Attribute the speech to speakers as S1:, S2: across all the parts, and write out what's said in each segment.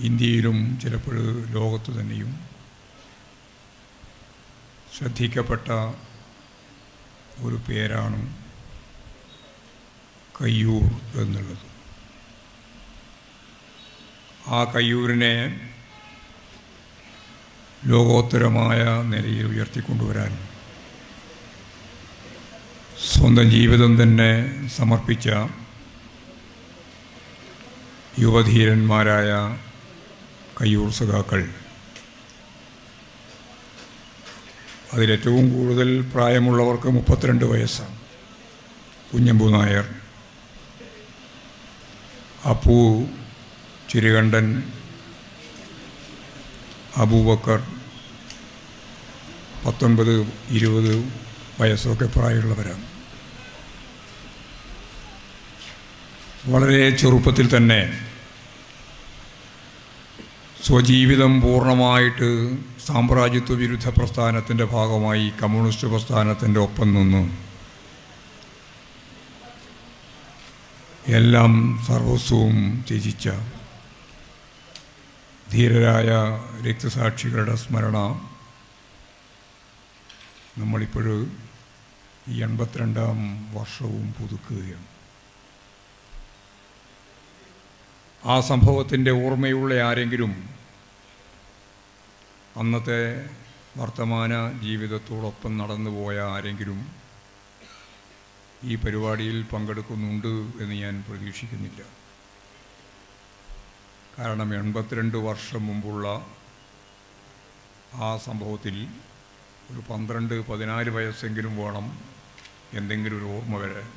S1: ഇന്ത്യയിലും ചിലപ്പോൾ ലോകത്ത് തന്നെയും ശ്രദ്ധിക്കപ്പെട്ട ഒരു പേരാണ് കയ്യൂർ എന്നുള്ളത്. ആ കയ്യൂരിനെ ലോകോത്തരമായ നിലയിൽ ഉയർത്തിക്കൊണ്ടുവരാൻ സ്വന്തം ജീവിതം തന്നെ സമർപ്പിച്ച യുവധീരന്മാരായ കയ്യൂർ സഖാക്കൾ, അതിലേറ്റവും കൂടുതൽ പ്രായമുള്ളവർക്ക് 32 വയസ്സാണ്. കുഞ്ഞമ്പു നായർ, അപ്പു ചിരുകണ്ഠൻ, അബൂബക്കർ 19-20 വയസ്സൊക്കെ പ്രായമുള്ളവരാണ്. വളരെ ചെറുപ്പത്തിൽ തന്നെ സ്വജീവിതം പൂർണ്ണമായിട്ട് സാമ്രാജ്യത്വ വിരുദ്ധ പ്രസ്ഥാനത്തിൻ്റെ ഭാഗമായി കമ്മ്യൂണിസ്റ്റ് പ്രസ്ഥാനത്തിൻ്റെ ഒപ്പം നിന്ന് എല്ലാം സർവസ്വവും ത്യജിച്ച ധീരരായ രക്തസാക്ഷികളുടെ സ്മരണ നമ്മളിപ്പോൾ ഈ 82ാം വർഷവും പുതുക്കുകയാണ്. ആ സംഭവത്തിൻ്റെ ഓർമ്മയുള്ള ആരെങ്കിലും അന്നത്തെ വർത്തമാന ജീവിതത്തോടൊപ്പം നടന്നുപോയ ആരെങ്കിലും ഈ പരിപാടിയിൽ പങ്കെടുക്കുന്നുണ്ട് എന്ന് ഞാൻ പ്രതീക്ഷിക്കുന്നില്ല. കാരണം 82 വർഷം മുമ്പുള്ള ആ സംഭവത്തിൽ ഒരു 12-14 വയസ്സെങ്കിലും വേണം എന്തെങ്കിലും ഒരു ഓർമ്മ വരാൻ.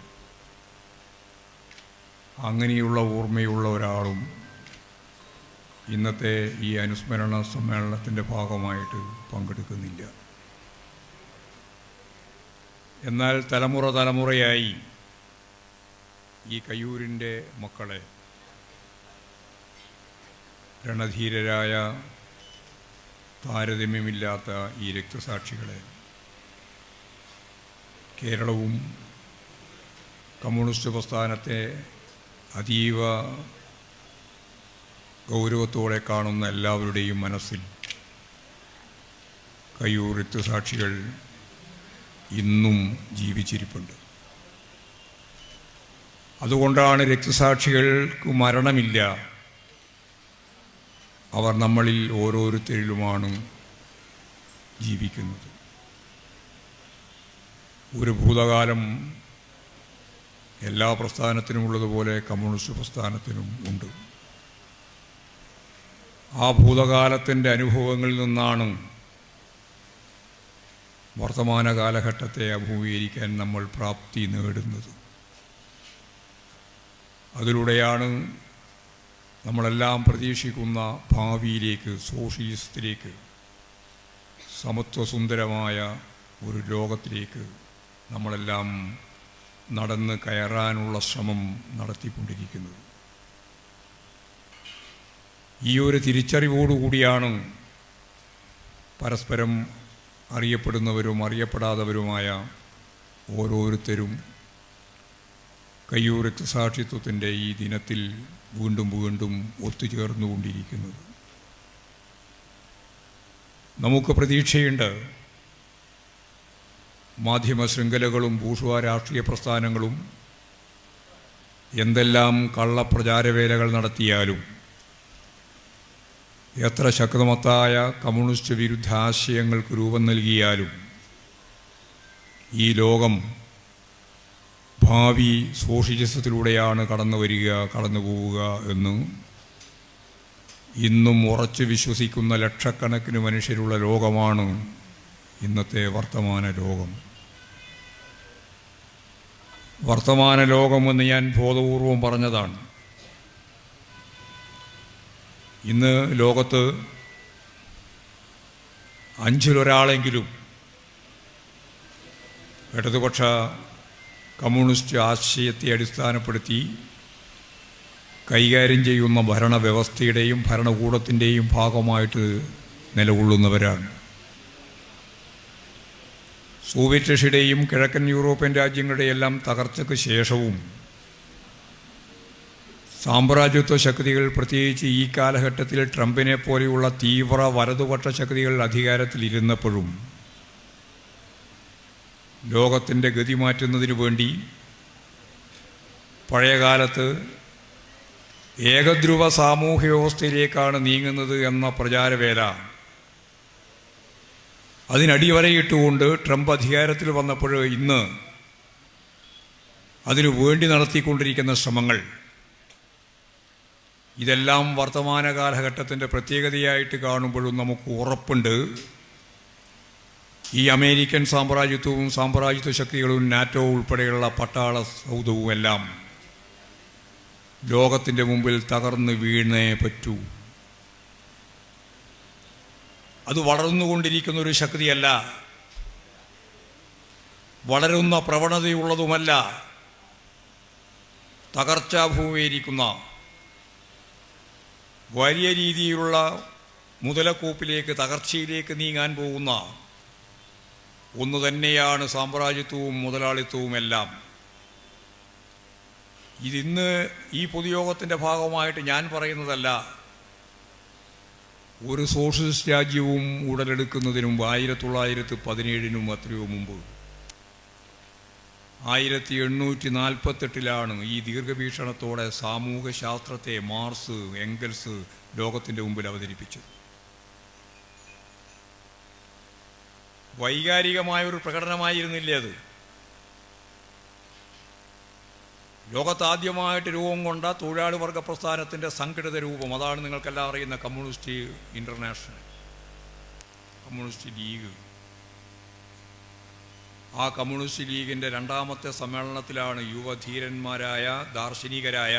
S1: അങ്ങനെയുള്ള ഓർമ്മയുള്ള ഒരാളും ഇന്നത്തെ ഈ അനുസ്മരണ സമ്മേളനത്തിൻ്റെ ഭാഗമായിട്ട് പങ്കെടുക്കുന്നില്ല. എന്നാൽ തലമുറയായി ഈ കയ്യൂരിൻ്റെ മക്കളെ, രണധീരരായ താരതമ്യമില്ലാത്ത ഈ രക്തസാക്ഷികളെ കേരളവും കമ്മ്യൂണിസ്റ്റ് പ്രസ്ഥാനത്തെ അതീവ ഗൗരവത്തോടെ കാണുന്ന എല്ലാവരുടെയും മനസ്സിൽ കയ്യൂർ രക്തസാക്ഷികൾ ഇന്നും ജീവിച്ചിരിപ്പുണ്ട്. അതുകൊണ്ടാണ് രക്തസാക്ഷികൾക്ക് മരണമില്ല. അവർ നമ്മളിൽ ഓരോരുത്തരിലുമാണ് ജീവിക്കുന്നത്. ഒരു ഭൂതകാലം എല്ലാ പ്രസ്ഥാനത്തിനും ഉള്ളതുപോലെ കമ്മ്യൂണിസ്റ്റ് പ്രസ്ഥാനത്തിനും ഉണ്ട്. ആ ഭൂതകാലത്തിൻ്റെ അനുഭവങ്ങളിൽ നിന്നാണ് വർത്തമാന കാലഘട്ടത്തെ അഭിമുഖീകരിക്കാൻ നമ്മൾ പ്രാപ്തി നേടുന്നത്. അതിലൂടെയാണ് നമ്മളെല്ലാം പ്രതീക്ഷിക്കുന്ന ഭാവിയിലേക്ക്, സോഷ്യലിസത്തിലേക്ക്, സമത്വസുന്ദരമായ ഒരു ലോകത്തിലേക്ക് നമ്മളെല്ലാം നടന്ന് കയറാനുള്ള ശ്രമം നടത്തിക്കൊണ്ടിരിക്കുന്നത്. ഈ ഒരു തിരിച്ചറിവോടുകൂടിയാണ് പരസ്പരം അറിയപ്പെടുന്നവരും അറിയപ്പെടാത്തവരുമായ ഓരോരുത്തരും കയ്യൂർ രക്തസാക്ഷിത്വത്തിൻ്റെ ഈ ദിനത്തിൽ വീണ്ടും ഒത്തുചേർന്നുകൊണ്ടിരിക്കുന്നത്. നമുക്ക് പ്രതീക്ഷയുണ്ട്. മാധ്യമ ശൃംഖലകളും ബൂർഷ്വാ രാഷ്ട്രീയ പ്രസ്ഥാനങ്ങളും എന്തെല്ലാം കള്ളപ്രചാരവേലകൾ നടത്തിയാലും, എത്ര ശക്തമത്തായ കമ്മ്യൂണിസ്റ്റ് വിരുദ്ധ ആശയങ്ങൾക്ക് രൂപം നൽകിയാലും, ഈ ലോകം ഭാവി സോഷ്യലിസത്തിലൂടെയാണ് കടന്നു പോവുക എന്ന് ഇന്നും ഉറച്ചു വിശ്വസിക്കുന്ന ലക്ഷക്കണക്കിന് മനുഷ്യരുള്ള ലോകമാണ് ഇന്നത്തെ വർത്തമാന ലോകം. വർത്തമാന ലോകമെന്ന് ഞാൻ ബോധപൂർവം പറഞ്ഞതാണ്. ഇന്ന് ലോകത്ത് 5-ൽ-1 ഇടതുപക്ഷ കമ്മ്യൂണിസ്റ്റ് ആശയത്തെ അടിസ്ഥാനപ്പെടുത്തി കൈകാര്യം ചെയ്യുന്ന ഭരണവ്യവസ്ഥയുടെയും ഭരണകൂടത്തിൻ്റെയും ഭാഗമായിട്ട് നിലകൊള്ളുന്നവരാണ്. സോവിയറ്റ് റഷ്യയുടെയും കിഴക്കൻ യൂറോപ്യൻ രാജ്യങ്ങളുടെയെല്ലാം തകർച്ചയ്ക്ക് ശേഷവും സാമ്രാജ്യത്വ ശക്തികൾ, പ്രത്യേകിച്ച് ഈ കാലഘട്ടത്തിൽ ട്രംപിനെ പോലെയുള്ള തീവ്ര വലതുപക്ഷ ശക്തികൾ അധികാരത്തിലിരുന്നപ്പോഴും ലോകത്തിൻ്റെ ഗതി മാറ്റുന്നതിനു വേണ്ടി പഴയകാലത്ത് ഏകധ്രുവ സാമൂഹ്യ വ്യവസ്ഥയിലേക്കാണ് നീങ്ങുന്നത് എന്ന പ്രചാരവേല അതിനടിവരയിട്ടുകൊണ്ട് ട്രംപ് അധികാരത്തിൽ വന്നപ്പോൾ ഇന്ന് അതിനു വേണ്ടി നടത്തിക്കൊണ്ടിരിക്കുന്ന ശ്രമങ്ങൾ, ഇതെല്ലാം വർത്തമാന കാലഘട്ടത്തിൻ്റെ പ്രത്യേകതയായിട്ട് കാണുമ്പോഴും നമുക്ക് ഉറപ്പുണ്ട് ഈ അമേരിക്കൻ സാമ്രാജ്യത്വവും സാമ്രാജ്യത്വ ശക്തികളും നാറ്റോ ഉൾപ്പെടെയുള്ള പട്ടാള സൗധവുമെല്ലാം ലോകത്തിൻ്റെ മുമ്പിൽ തകർന്ന് വീണേ പറ്റൂ. അത് വളർന്നുകൊണ്ടിരിക്കുന്ന ഒരു ശക്തിയല്ല, വളരുന്ന പ്രവണതയുള്ളതുമല്ല, തകർച്ചാഭൂമിയിരിക്കുന്ന വലിയ രീതിയിലുള്ള മുതലക്കൂപ്പിലേക്ക്, തകർച്ചയിലേക്ക് നീങ്ങാൻ പോകുന്ന ഒന്ന് തന്നെയാണ് സാമ്രാജ്യത്വവും മുതലാളിത്തവുമെല്ലാം. ഇതിന്ന് ഈ പൊതുയോഗത്തിൻ്റെ ഭാഗമായിട്ട് ഞാൻ പറയുന്നതല്ല. ഒരു സോഷ്യലിസ്റ്റ് രാജ്യവും ഉടലെടുക്കുന്നതിന് മുമ്പ് 1917 അത്രയോ മുമ്പ് 1848 ഈ ദീർഘവീക്ഷണത്തോടെ സാമൂഹ്യശാസ്ത്രത്തെ മാർക്സ്, എംഗൽസ് ലോകത്തിൻ്റെ മുമ്പിൽ അവതരിപ്പിച്ചത്. വൈകാരികമായൊരു പ്രകടനമായിരുന്നില്ലേ അത്? ലോകത്താദ്യമായിട്ട് രൂപം കൊണ്ട തൊഴിലാളി വർഗ പ്രസ്ഥാനത്തിൻ്റെ സംഘടിത രൂപം, അതാണ് നിങ്ങൾക്കെല്ലാം അറിയുന്ന കമ്മ്യൂണിസ്റ്റ് ഇൻ്റർനാഷണൽ, കമ്മ്യൂണിസ്റ്റ് ലീഗ്. ആ കമ്മ്യൂണിസ്റ്റ് ലീഗിൻ്റെ രണ്ടാമത്തെ സമ്മേളനത്തിലാണ് യുവധീരന്മാരായ ദാർശനികരായ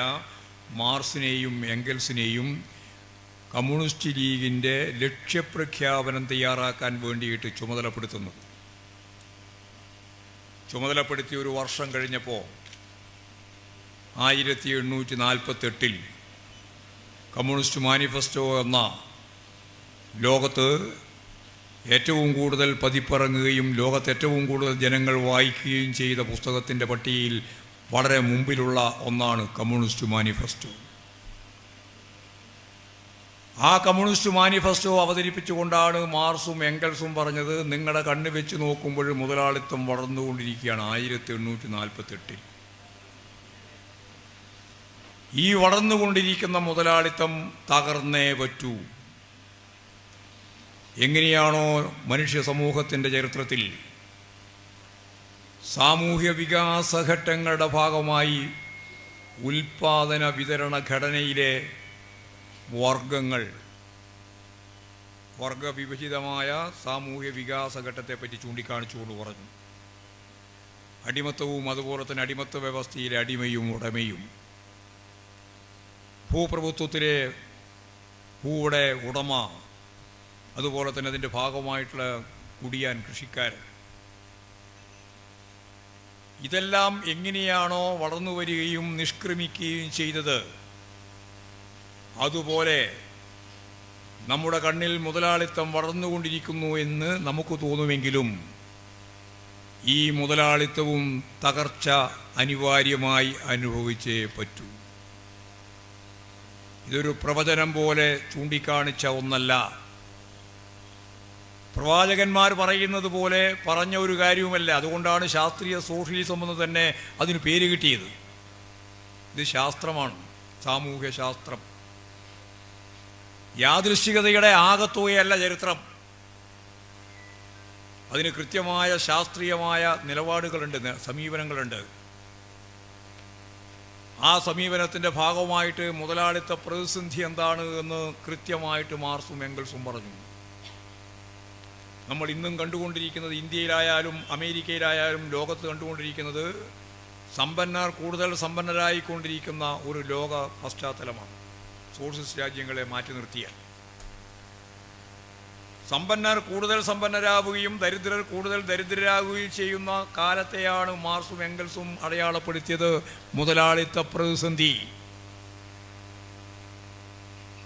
S1: മാർക്സിനെയും എംഗൽസിനെയും കമ്മ്യൂണിസ്റ്റ് ലീഗിൻ്റെ ലക്ഷ്യപ്രഖ്യാപനം തയ്യാറാക്കാൻ വേണ്ടിയിട്ട് ചുമതലപ്പെടുത്തുന്നത്. ചുമതലപ്പെടുത്തി ഒരു വർഷം കഴിഞ്ഞപ്പോൾ 1848 കമ്മ്യൂണിസ്റ്റ് മാനിഫെസ്റ്റോ എന്ന ലോകത്ത് ഏറ്റവും കൂടുതൽ പതിപ്പിറങ്ങുകയും ലോകത്ത് ഏറ്റവും കൂടുതൽ ജനങ്ങൾ വായിക്കുകയും ചെയ്ത പുസ്തകത്തിൻ്റെ പട്ടികയിൽ വളരെ മുമ്പിലുള്ള ഒന്നാണ് കമ്മ്യൂണിസ്റ്റ് മാനിഫെസ്റ്റോ. ആ കമ്മ്യൂണിസ്റ്റ് മാനിഫെസ്റ്റോ അവതരിപ്പിച്ചുകൊണ്ടാണ് മാർക്സും എംഗൽസും പറഞ്ഞത്, നിങ്ങളുടെ കണ്ണ് വെച്ച് നോക്കുമ്പോൾ മുതലാളിത്തം വളർന്നുകൊണ്ടിരിക്കുകയാണ്. 1848 ഈ വളർന്നുകൊണ്ടിരിക്കുന്ന മുതലാളിത്തം തകർന്നേ പറ്റൂ. എങ്ങനെയാണോ മനുഷ്യ സമൂഹത്തിൻ്റെ ചരിത്രത്തിൽ സാമൂഹ്യ വികാസഘട്ടങ്ങളുടെ ഭാഗമായി ഉൽപാദന വിതരണ ഘടനയിലെ വർഗങ്ങൾ, വർഗവിഭജിതമായ സാമൂഹ്യ വികാസഘട്ടത്തെപ്പറ്റി ചൂണ്ടിക്കാണിച്ചുകൊണ്ട് പറഞ്ഞു, അടിമത്തവും അതുപോലെ തന്നെ അടിമത്ത വ്യവസ്ഥയിലെ അടിമയും ഉടമയും, ഭൂപ്രഭുത്വത്തിലെ ഭൂയുടെ ഉടമ, അതുപോലെ തന്നെ അതിൻ്റെ ഭാഗമായിട്ടുള്ള കുടിയാൻ, കൃഷിക്കാരൻ, ഇതെല്ലാം എങ്ങനെയാണോ വളർന്നു വരികയും നിഷ്ക്രമിക്കുകയും ചെയ്തത്, അതുപോലെ നമ്മുടെ കണ്ണിൽ മുതലാളിത്തം വളർന്നുകൊണ്ടിരിക്കുന്നു എന്ന് നമുക്ക് തോന്നുമെങ്കിലും ഈ മുതലാളിത്തവും തകർച്ച അനിവാര്യമായി അനുഭവിച്ചേ പറ്റൂ. ഇതൊരു പ്രവചനം പോലെ ചൂണ്ടിക്കാണിച്ച ഒന്നല്ല. പ്രവാചകന്മാർ പറയുന്നത് പോലെ പറഞ്ഞ ഒരു കാര്യവുമല്ല. അതുകൊണ്ടാണ് ശാസ്ത്രീയ സോഷ്യലിസം എന്ന് തന്നെ അതിന് പേര് കിട്ടിയത്. ഇത് ശാസ്ത്രമാണ്, സാമൂഹ്യ ശാസ്ത്രം. യാദൃശ്ചികതയുടെ ആകത്തുകയല്ല ചരിത്രം. അതിന് കൃത്യമായ ശാസ്ത്രീയമായ നിലപാടുകളുണ്ട്, സമീപനങ്ങളുണ്ട്. ആ സമീപനത്തിൻ്റെ ഭാഗമായിട്ട് മുതലാളിത്ത പ്രതിസന്ധി എന്താണ് എന്ന് കൃത്യമായിട്ട് മാർക്സും എംഗൽസും പറഞ്ഞു. നമ്മൾ ഇന്നും കണ്ടുകൊണ്ടിരിക്കുന്നത്, ഇന്ത്യയിലായാലും അമേരിക്കയിലായാലും ലോകത്ത് കണ്ടുകൊണ്ടിരിക്കുന്നത്, സമ്പന്നർ കൂടുതൽ സമ്പന്നരായിക്കൊണ്ടിരിക്കുന്ന ഒരു ലോക പശ്ചാത്തലമാണ്. സോഷ്യലിസ്റ്റ് രാജ്യങ്ങളെ മാറ്റി നിർത്തിയാൽ സമ്പന്നർ കൂടുതൽ സമ്പന്നരാകുകയും ദരിദ്രർ കൂടുതൽ ദരിദ്രരാകുകയും ചെയ്യുന്ന കാലത്തെയാണ് മാർക്സും എംഗൽസും അടയാളപ്പെടുത്തിയത് മുതലാളിത്ത പ്രതിസന്ധി.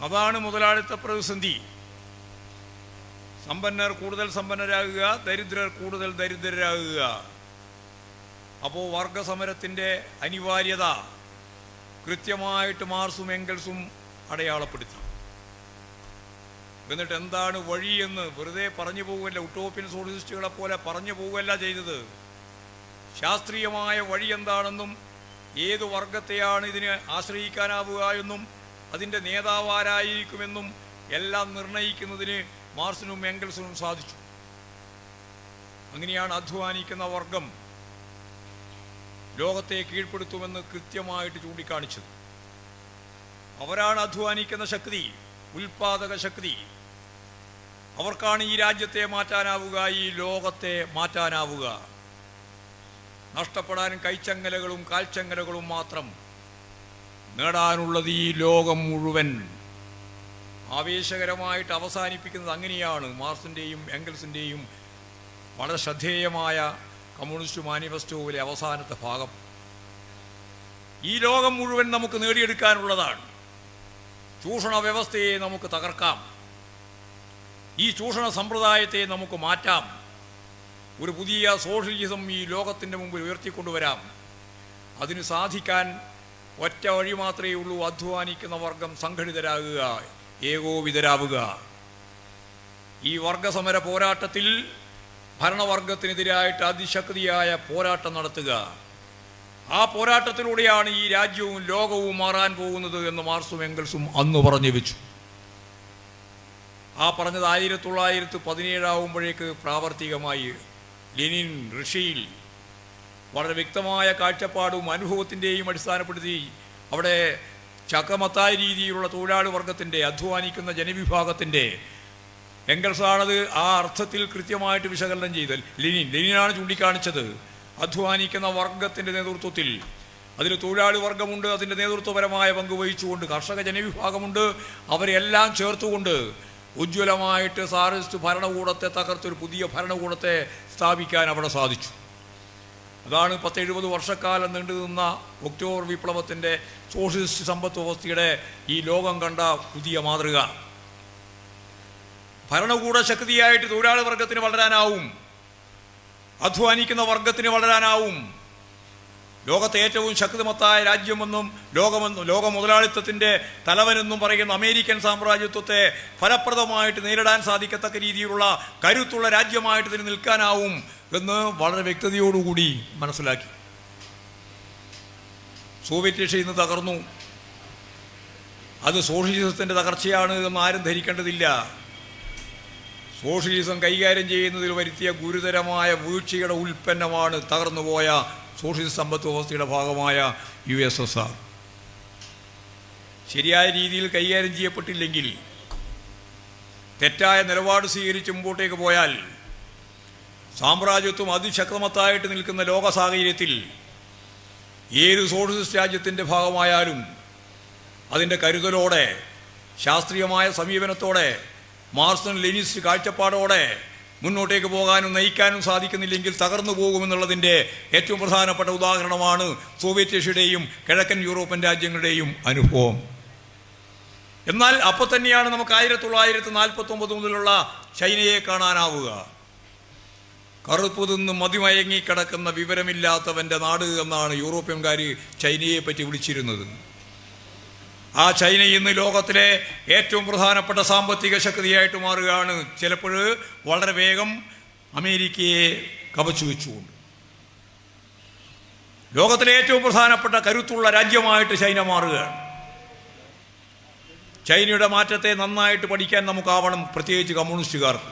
S1: അതാണ് മുതലാളിത്ത പ്രതിസന്ധി. സമ്പന്നർ കൂടുതൽ സമ്പന്നരാകുക, ദരിദ്രർ കൂടുതൽ ദരിദ്രരാകുക. അപ്പോൾ വർഗസമരത്തിൻ്റെ അനിവാര്യത കൃത്യമായിട്ട് മാർക്സും എംഗൽസും അടയാളപ്പെടുത്തി. എന്നിട്ട് എന്താണ് വഴിയെന്ന് വെറുതെ പറഞ്ഞു പോവുകയല്ല, ഉട്ടോപ്യൻ സോഷ്യലിസ്റ്റുകളെ പോലെ പറഞ്ഞു പോവുകയല്ല ചെയ്തത്. ശാസ്ത്രീയമായ വഴി എന്താണെന്നും ഏത് വർഗത്തെയാണ് ഇതിന് ആശ്രയിക്കാനാവുക എന്നും അതിൻ്റെ നേതാവ് ആരായിരിക്കുമെന്നും എല്ലാം നിർണയിക്കുന്നതിന് മാർക്സിനും എംഗൽസിനും സാധിച്ചു. അങ്ങനെയാണ് അധ്വാനിക്കുന്ന വർഗം ലോകത്തെ കീഴ്പ്പെടുത്തുമെന്ന് കൃത്യമായിട്ട് ചൂണ്ടിക്കാണിച്ചത്. അവരാണ് അധ്വാനിക്കുന്ന ശക്തി, ഉൽപാദക ശക്തി. അവർക്കാണ് ഈ രാജ്യത്തെ മാറ്റാനാവുക, ഈ ലോകത്തെ മാറ്റാനാവുക. നഷ്ടപ്പെടാൻ കൈച്ചങ്ങലകളും കാൽച്ചങ്ങലകളും മാത്രം, നേടാനുള്ളത് ഈ ലോകം മുഴുവൻ. ആവേശകരമായിട്ട് അവസാനിപ്പിക്കുന്നത് അങ്ങനെയാണ് മാർക്സിൻ്റെയും എംഗൽസിൻ്റെയും വളരെ ശ്രദ്ധേയമായ കമ്മ്യൂണിസ്റ്റ് മാനിഫെസ്റ്റോയിലെ അവസാനത്തെ ഭാഗം. ഈ ലോകം മുഴുവൻ നമുക്ക് നേടിയെടുക്കാനുള്ളതാണ്. ചൂഷണ വ്യവസ്ഥയെ നമുക്ക് തകർക്കാം, ഈ ചൂഷണ സമ്പ്രദായത്തെ നമുക്ക് മാറ്റാം, ഒരു പുതിയ സോഷ്യലിസം ഈ ലോകത്തിൻ്റെ മുമ്പിൽ ഉയർത്തിക്കൊണ്ടുവരാം. അതിന് സാധിക്കാൻ ഒറ്റ വഴി മാത്രമേ ഉള്ളൂ: അധ്വാനിക്കുന്ന വർഗം സംഘടിതരാകുക, ഏകോപിതരാവുക. ഈ വർഗസമര പോരാട്ടത്തിൽ ഭരണവർഗത്തിനെതിരായിട്ട് അതിശക്തിയായ പോരാട്ടം നടത്തുക. ആ പോരാട്ടത്തിലൂടെയാണ് ഈ രാജ്യവും ലോകവും മാറാൻ പോകുന്നത് എന്ന് മാർക്സും എംഗൽസും അന്ന് പറഞ്ഞു വെച്ചു. ആ പറഞ്ഞത് 1917 ആവുമ്പോഴേക്ക് പ്രാവർത്തികമായി. ലെനിൻ റഷ്യയിൽ വളരെ വ്യക്തമായ കാഴ്ചപ്പാടും അനുഭവത്തിൻ്റെയും അടിസ്ഥാനപ്പെടുത്തി അവിടെ ചക്കമത്തായ രീതിയിലുള്ള തൊഴിലാളി വർഗത്തിൻ്റെ, അധ്വാനിക്കുന്ന ജനവിഭാഗത്തിൻ്റെ, എംഗൽസാണത് ആ അർത്ഥത്തിൽ കൃത്യമായിട്ട് വിശകലനം ചെയ്ത് ലെനിനാണ് ചൂണ്ടിക്കാണിച്ചത്. അധ്വാനിക്കുന്ന വർഗത്തിൻ്റെ നേതൃത്വത്തിൽ അതിൽ തൊഴിലാളി വർഗമുണ്ട്, അതിൻ്റെ നേതൃത്വപരമായ പങ്ക് വഹിച്ചുകൊണ്ട് കർഷക ജനവിഭാഗമുണ്ട്. അവരെല്ലാം ചേർത്തുകൊണ്ട് ഉജ്ജ്വലമായിട്ട് സാറിസ്റ്റ് ഭരണകൂടത്തെ തകർത്തൊരു പുതിയ ഭരണകൂടത്തെ സ്ഥാപിക്കാൻ അവിടെ സാധിച്ചു. അതാണ് 10-70 വർഷക്കാലം നീണ്ടുനിന്ന ഒക്ടോബർ വിപ്ലവത്തിൻ്റെ സോഷ്യലിസ്റ്റ് സമ്പദ് വ്യവസ്ഥയുടെ ഈ ലോകം കണ്ട പുതിയ മാതൃക. ഭരണകൂട ശക്തിയായിട്ട് തൊഴിലാളി വർഗത്തിന് വളരാനാവും, അധ്വാനിക്കുന്ന വർഗത്തിന് വളരാനാവും. ലോകത്തെ ഏറ്റവും ശക്തിമത്തായ രാജ്യമെന്നും ലോക മുതലാളിത്തത്തിൻ്റെ തലവനെന്നും പറയുന്ന അമേരിക്കൻ സാമ്രാജ്യത്വത്തെ ഫലപ്രദമായിട്ട് നേരിടാൻ സാധിക്കത്തക്ക രീതിയിലുള്ള കരുത്തുള്ള രാജ്യമായിട്ട് ഇതിന് നിൽക്കാനാവും എന്ന് വളരെ വ്യക്തതയോടുകൂടി മനസ്സിലാക്കി. സോവിയറ്റ് റഷ്യ ഇന്ന് തകർന്നു. അത് സോഷ്യലിസത്തിൻ്റെ തകർച്ചയാണ് എന്ന് ആരും ധരിക്കേണ്ടതില്ല. സോഷ്യലിസം കൈകാര്യം ചെയ്യുന്നതിൽ വരുത്തിയ ഗുരുതരമായ വീഴ്ചയുടെ ഉൽപ്പന്നമാണ് തകർന്നുപോയ സോഷ്യലിസ്റ്റ് സമ്പദ് വ്യവസ്ഥയുടെ ഭാഗമായ USSR. ശരിയായ രീതിയിൽ കൈകാര്യം ചെയ്യപ്പെട്ടില്ലെങ്കിൽ, തെറ്റായ നിലപാട് സ്വീകരിച്ച് മുമ്പോട്ടേക്ക് പോയാൽ, സാമ്രാജ്യത്വം അതിശക്തമത്തായിട്ട് നിൽക്കുന്ന ലോക സാഹചര്യത്തിൽ ഏത് സോഷ്യലിസ്റ്റ് രാജ്യത്തിൻ്റെ ഭാഗമായാലും അതിൻ്റെ കരുതലോടെ, ശാസ്ത്രീയമായ സമീപനത്തോടെ, മാർക്സിൻ ലെനിനിസ്റ്റ് കാഴ്ചപ്പാടോടെ മുന്നോട്ടേക്ക് പോകാനും നയിക്കാനും സാധിക്കുന്നില്ലെങ്കിൽ തകർന്നു പോകുമെന്നുള്ളതിൻ്റെ ഏറ്റവും പ്രധാനപ്പെട്ട ഉദാഹരണമാണ് സോവിയറ്റ് റഷ്യയുടെയും കിഴക്കൻ യൂറോപ്യൻ രാജ്യങ്ങളുടെയും അനുഭവം. എന്നാൽ അപ്പോൾ തന്നെയാണ് നമുക്ക് 1949 മുതലുള്ള ചൈനയെ കാണാനാവുക. കറുപ്പ് തിന്ന് മതിമയങ്ങിക്കിടക്കുന്ന വിവരമില്ലാത്തവൻ്റെ നാട് എന്നാണ് യൂറോപ്യൻകാർ ചൈനയെ പറ്റി വിളിച്ചിരുന്നത്. ആ ചൈന ഇന്ന് ലോകത്തിലെ ഏറ്റവും പ്രധാനപ്പെട്ട സാമ്പത്തിക ശക്തിയായിട്ട് മാറുകയാണ്. ചിലപ്പോൾ വളരെ വേഗം അമേരിക്കയെ കവച്ചു വെച്ചുകൊണ്ട് ലോകത്തിലെ ഏറ്റവും പ്രധാനപ്പെട്ട കരുത്തുള്ള രാജ്യമായിട്ട് ചൈന മാറുകയാണ്. ചൈനയുടെ മാറ്റത്തെ നന്നായിട്ട് പഠിക്കാൻ നമുക്കാവണം, പ്രത്യേകിച്ച് കമ്മ്യൂണിസ്റ്റുകാർക്ക്.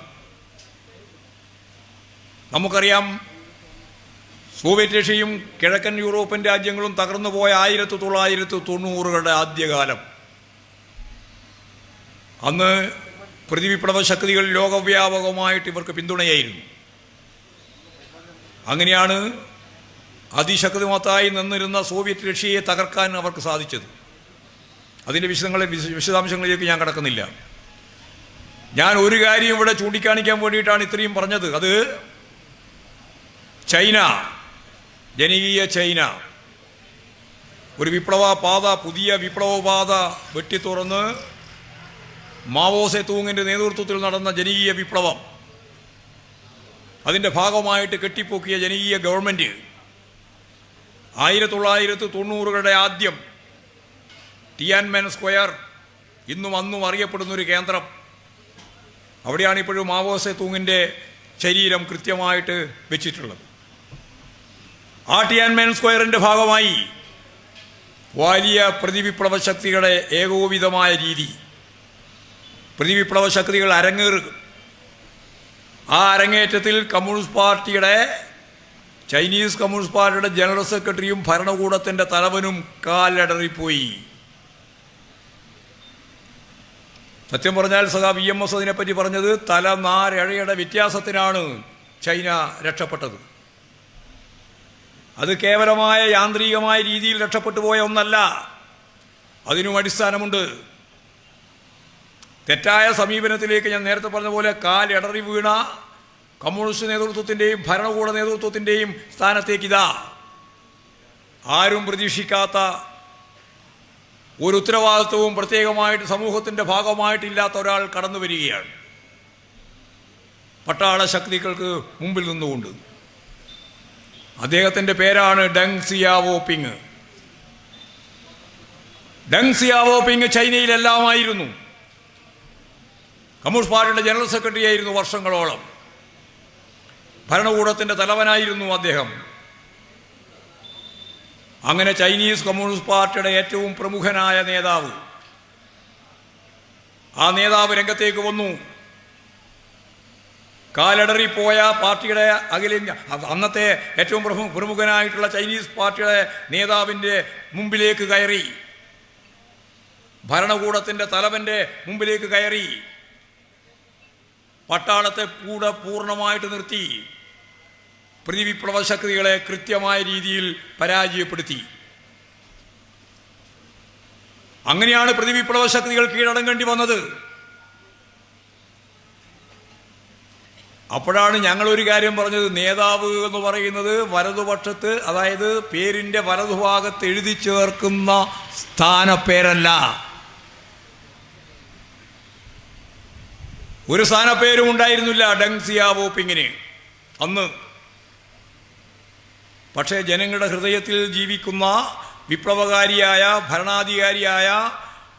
S1: നമുക്കറിയാം, സോവിയറ്റ് റഷ്യയും കിഴക്കൻ യൂറോപ്യൻ രാജ്യങ്ങളും തകർന്നുപോയ 1990കളുടെ ആദ്യകാലം. അന്ന് പ്രതിവിപ്ലവ ശക്തികൾ ലോകവ്യാപകമായിട്ട് ഇവർക്ക് പിന്തുണയായിരുന്നു. അങ്ങനെയാണ് അതിശക്തിമത്തായി നിന്നിരുന്ന സോവിയറ്റ് റഷ്യയെ തകർക്കാൻ അവർക്ക് സാധിച്ചത്. അതിൻ്റെ വിശദാംശങ്ങളിലേക്ക് ഞാൻ കടക്കുന്നില്ല. ഞാൻ ഒരു കാര്യം ഇവിടെ ചൂണ്ടിക്കാണിക്കാൻ വേണ്ടിയിട്ടാണ് ഇത്രയും പറഞ്ഞത്. അത് ചൈന, ജനകീയ ചൈന ഒരു പുതിയ വിപ്ലവപാത വെട്ടിത്തുറന്ന് മാവോ സേതൂങ്ങിൻ്റെ നേതൃത്വത്തിൽ നടന്ന ജനകീയ വിപ്ലവം, അതിൻ്റെ ഭാഗമായിട്ട് കെട്ടിപ്പൊക്കിയ ജനകീയ ഗവൺമെൻറ് 1990കളുടെ ആദ്യം ടിയാൻമെൻ സ്ക്വയർ ഇന്നും അന്നും അറിയപ്പെടുന്നൊരു കേന്ദ്രം. അവിടെയാണ് ഇപ്പോഴും മാവോ സെ തൂങ്ങിൻ്റെ ശരീരം കൃത്യമായിട്ട് വെച്ചിട്ടുള്ളത്. ആ ടിയാൻമെൻ സ്ക്വയറിൻ്റെ ഭാഗമായി വലിയ പ്രതിവിപ്ലവ ശക്തികളുടെ ഏകോപിതമായ രീതി, പ്രതിവിപ്ലവ ശക്തികൾ അരങ്ങേറുക. ആ അരങ്ങേറ്റത്തിൽ ചൈനീസ് കമ്മ്യൂണിസ്റ്റ് പാർട്ടിയുടെ ജനറൽ സെക്രട്ടറിയും ഭരണകൂടത്തിൻ്റെ തലവനും കാലടറിപ്പോയി. സത്യം പറഞ്ഞാൽ EMS അതിനെപ്പറ്റി പറഞ്ഞത് തലനാരഴയുടെ വ്യത്യാസത്തിനാണ് ചൈന രക്ഷപ്പെട്ടത്. അത് കേവലമായ യാന്ത്രികമായ രീതിയിൽ രക്ഷപ്പെട്ടു പോയ ഒന്നല്ല, അതിനും അടിസ്ഥാനമുണ്ട്. തെറ്റായ സമീപനത്തിലേക്ക് ഞാൻ നേരത്തെ പറഞ്ഞ പോലെ കാലിടറി വീണ കമ്മ്യൂണിസ്റ്റ് നേതൃത്വത്തിൻ്റെയും ഭരണകൂട നേതൃത്വത്തിൻ്റെയും സ്ഥാനത്തേക്ക് ആരും പ്രതീക്ഷിക്കാത്ത ഒരു ഉത്തരവാദിത്വവും പ്രത്യേകമായിട്ട് സമൂഹത്തിൻ്റെ ഭാഗമായിട്ടില്ലാത്ത ഒരാൾ കടന്നു വരികയാണ്. പട്ടാള ശക്തികൾക്ക് മുമ്പിൽ നിന്നുകൊണ്ട് അദ്ദേഹത്തിൻ്റെ പേരാണ് Deng Xiaoping. Deng Xiaoping ചൈനയിലെല്ലാമായിരുന്നു. Communist പാർട്ടിയുടെ ജനറൽ സെക്രട്ടറി ആയിരുന്നു വർഷങ്ങളോളം. ഭരണകൂടത്തിൻ്റെ തലവനായിരുന്നു അദ്ദേഹം. അങ്ങനെ ചൈനീസ് കമ്മ്യൂണിസ്റ്റ് പാർട്ടിയുടെ ഏറ്റവും പ്രമുഖനായ നേതാവ്, ആ നേതാവ് രംഗത്തേക്ക് വന്നു. കാലടറിപ്പോയ പാർട്ടിയുടെ അന്നത്തെ ഏറ്റവും പ്രമുഖനായിട്ടുള്ള ചൈനീസ് പാർട്ടിയുടെ നേതാവിൻ്റെ മുമ്പിലേക്ക് കയറി, ഭരണകൂടത്തിൻ്റെ തലവൻ്റെ മുമ്പിലേക്ക് കയറി, പട്ടാളത്തെ കൂടെ പൂർണ്ണമായിട്ട് നിർത്തി പ്രതിവിപ്ലവ ശക്തികളെ കൃത്യമായ രീതിയിൽ പരാജയപ്പെടുത്തി. അങ്ങനെയാണ് പ്രതിവിപ്ലവ ശക്തികൾ കീഴടങ്ങേണ്ടി വന്നത്. അപ്പോഴാണ് ഞങ്ങളൊരു കാര്യം പറഞ്ഞത്, നേതാവ് എന്ന് പറയുന്നത് വലതുപക്ഷത്ത്, അതായത് പേരിൻ്റെ വലതുഭാഗത്ത് എഴുതി ചേർക്കുന്ന സ്ഥാനപ്പേരല്ല. ഒരു സ്ഥാനപ്പേരും ഉണ്ടായിരുന്നില്ല ഡെങ് സിയാവോപിങ്ങിന് അന്ന്. പക്ഷേ ജനങ്ങളുടെ ഹൃദയത്തിൽ ജീവിക്കുന്ന വിപ്ലവകാരിയായ ഭരണാധികാരിയായ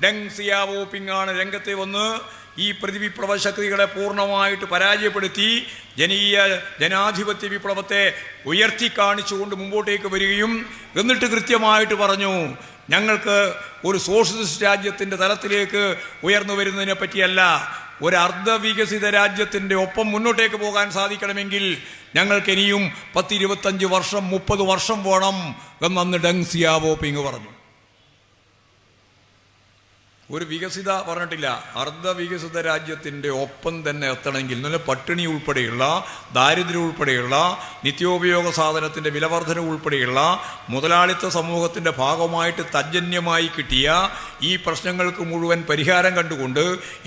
S1: ഡെങ് സിയാവോപിങ്ങാണ് രംഗത്തെ വന്ന് ഈ പ്രതിവിപ്ലവ ശക്തികളെ പൂർണ്ണമായിട്ട് പരാജയപ്പെടുത്തി ജനാധിപത്യ വിപ്ലവത്തെ ഉയർത്തി കാണിച്ചുകൊണ്ട് മുമ്പോട്ടേക്ക് വരികയും എന്നിട്ട് കൃത്യമായിട്ട് പറഞ്ഞു, ഞങ്ങൾക്ക് ഒരു സോഷ്യലിസ്റ്റ് രാജ്യത്തിൻ്റെ തലത്തിലേക്ക് ഉയർന്നു വരുന്നതിനെ പറ്റിയല്ല, ഒരു അർദ്ധവികസിത രാജ്യത്തിൻ്റെ ഒപ്പം മുന്നോട്ടേക്ക് പോകാൻ സാധിക്കണമെങ്കിൽ ഞങ്ങൾക്ക് ഇനിയും 10-25 വർഷം 30 വർഷം വേണം എന്നന്ന് ഡെങ് സിയാവോപിങ് പറഞ്ഞു. ഒരു വികസിത പറഞ്ഞിട്ടില്ല, അർദ്ധവികസിത രാജ്യത്തിൻ്റെ ഒപ്പം തന്നെ എത്തണമെങ്കിൽ നല്ല പട്ടിണി ഉൾപ്പെടെയുള്ള, ദാരിദ്ര്യം ഉൾപ്പെടെയുള്ള, നിത്യോപയോഗ സാധനത്തിൻ്റെ വിലവർധന ഉൾപ്പെടെയുള്ള മുതലാളിത്ത സമൂഹത്തിൻ്റെ ഭാഗമായിട്ട് തജ്ജന്യമായി കിട്ടിയ ഈ പ്രശ്നങ്ങൾക്ക് മുഴുവൻ പരിഹാരം കണ്ടുകൊണ്ട്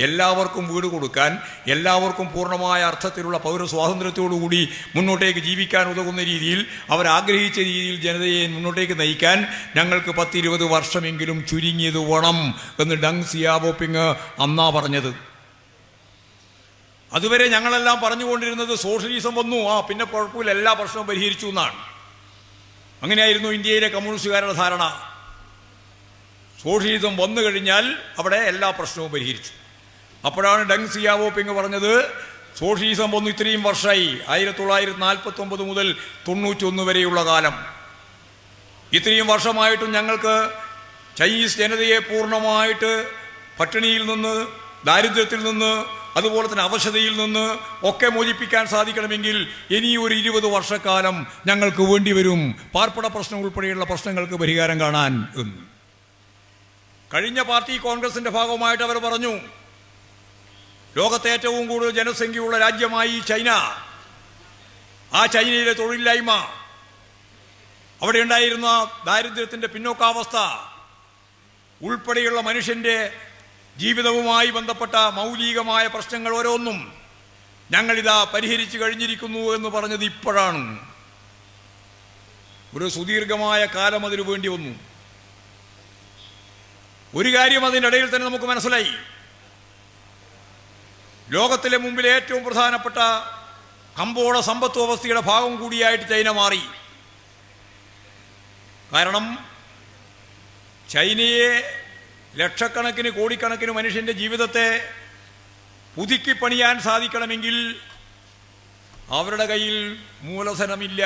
S1: എല്ലാവർക്കും വീട് കൊടുക്കാൻ, എല്ലാവർക്കും പൂർണ്ണമായ അർത്ഥത്തിലുള്ള പൗരസ്വാതന്ത്ര്യത്തോടുകൂടി മുന്നോട്ടേക്ക് ജീവിക്കാൻ ഉതകുന്ന രീതിയിൽ അവരാഗ്രഹിച്ച രീതിയിൽ ജനതയെ മുന്നോട്ടേക്ക് നയിക്കാൻ ഞങ്ങൾക്ക് 10-20 വർഷമെങ്കിലും ചുരുങ്ങിയത് വേണം എന്ന് ഡെങ് സിയാവോപിങ് അന്നാ പറഞ്ഞത്. അതുവരെ ഞങ്ങളെല്ലാം പറഞ്ഞുകൊണ്ടിരുന്നത് സോഷ്യലിസം വന്നു, പിന്നെ കുഴപ്പമില്ല, എല്ലാ പ്രശ്നവും പരിഹരിച്ചു എന്നാണ്. അങ്ങനെയായിരുന്നു ഇന്ത്യയിലെ കമ്മ്യൂണിസ്റ്റുകാരുടെ ധാരണ. സോഷ്യലിസം വന്നു കഴിഞ്ഞാൽ അവിടെ എല്ലാ പ്രശ്നവും പരിഹരിച്ചു. അപ്പോഴാണ് ഡെങ് സിയാവോപിങ് പറഞ്ഞത്, സോഷ്യലിസം വന്നു ഇത്രയും വർഷമായി, 1949 മുതൽ 91 വരെയുള്ള കാലം, ഇത്രയും വർഷമായിട്ടും ഞങ്ങൾക്ക് ചൈനീസ് ജനതയെ പൂർണ്ണമായിട്ട് പട്ടിണിയിൽ നിന്ന്, ദാരിദ്ര്യത്തിൽ നിന്ന്, അതുപോലെ തന്നെ അവശതയിൽ നിന്ന് ഒക്കെ മോചിപ്പിക്കാൻ സാധിക്കണമെങ്കിൽ ഇനി ഒരു 20 വർഷക്കാലം ഞങ്ങൾക്ക് വേണ്ടി വരും, പാർപ്പിട പ്രശ്നം ഉൾപ്പെടെയുള്ള പ്രശ്നങ്ങൾക്ക് പരിഹാരം കാണാൻ എന്ന്. കഴിഞ്ഞ പാർട്ടി കോൺഗ്രസിൻ്റെ ഭാഗമായിട്ട് അവർ പറഞ്ഞു, ലോകത്തെ ഏറ്റവും കൂടുതൽ ജനസംഖ്യയുള്ള രാജ്യമായി ചൈന, ആ ചൈനയിലെ തൊഴിലില്ലായ്മ, അവിടെ ഉണ്ടായിരുന്ന ദാരിദ്ര്യത്തിൻ്റെ പിന്നോക്കാവസ്ഥ ഉൾപ്പെടെയുള്ള മനുഷ്യൻ്റെ ജീവിതവുമായി ബന്ധപ്പെട്ട മൗലികമായ പ്രശ്നങ്ങൾ ഓരോന്നും ഞങ്ങളിതാ പരിഹരിച്ചു കഴിഞ്ഞിരിക്കുന്നു എന്ന് പറഞ്ഞത് ഇപ്പോഴാണ്. ഒരു സുദീർഘമായ കാലം അതിനു വേണ്ടി വന്നു. ഒരു കാര്യം അതിൻ്റെ ഇടയിൽ തന്നെ നമുക്ക് മനസ്സിലായി, ലോകത്തിലെ മുമ്പിൽ ഏറ്റവും പ്രധാനപ്പെട്ട കമ്പോള സമ്പത്ത് വ്യവസ്ഥയുടെ ഭാഗം കൂടിയായിട്ട് ചൈന മാറി. കാരണം ചൈനയെ ലക്ഷക്കണക്കിന് കോടിക്കണക്കിന് മനുഷ്യൻ്റെ ജീവിതത്തെ പുതുക്കി പണിയാൻ സാധിക്കണമെങ്കിൽ അവരുടെ കയ്യിൽ മൂലധനമില്ല.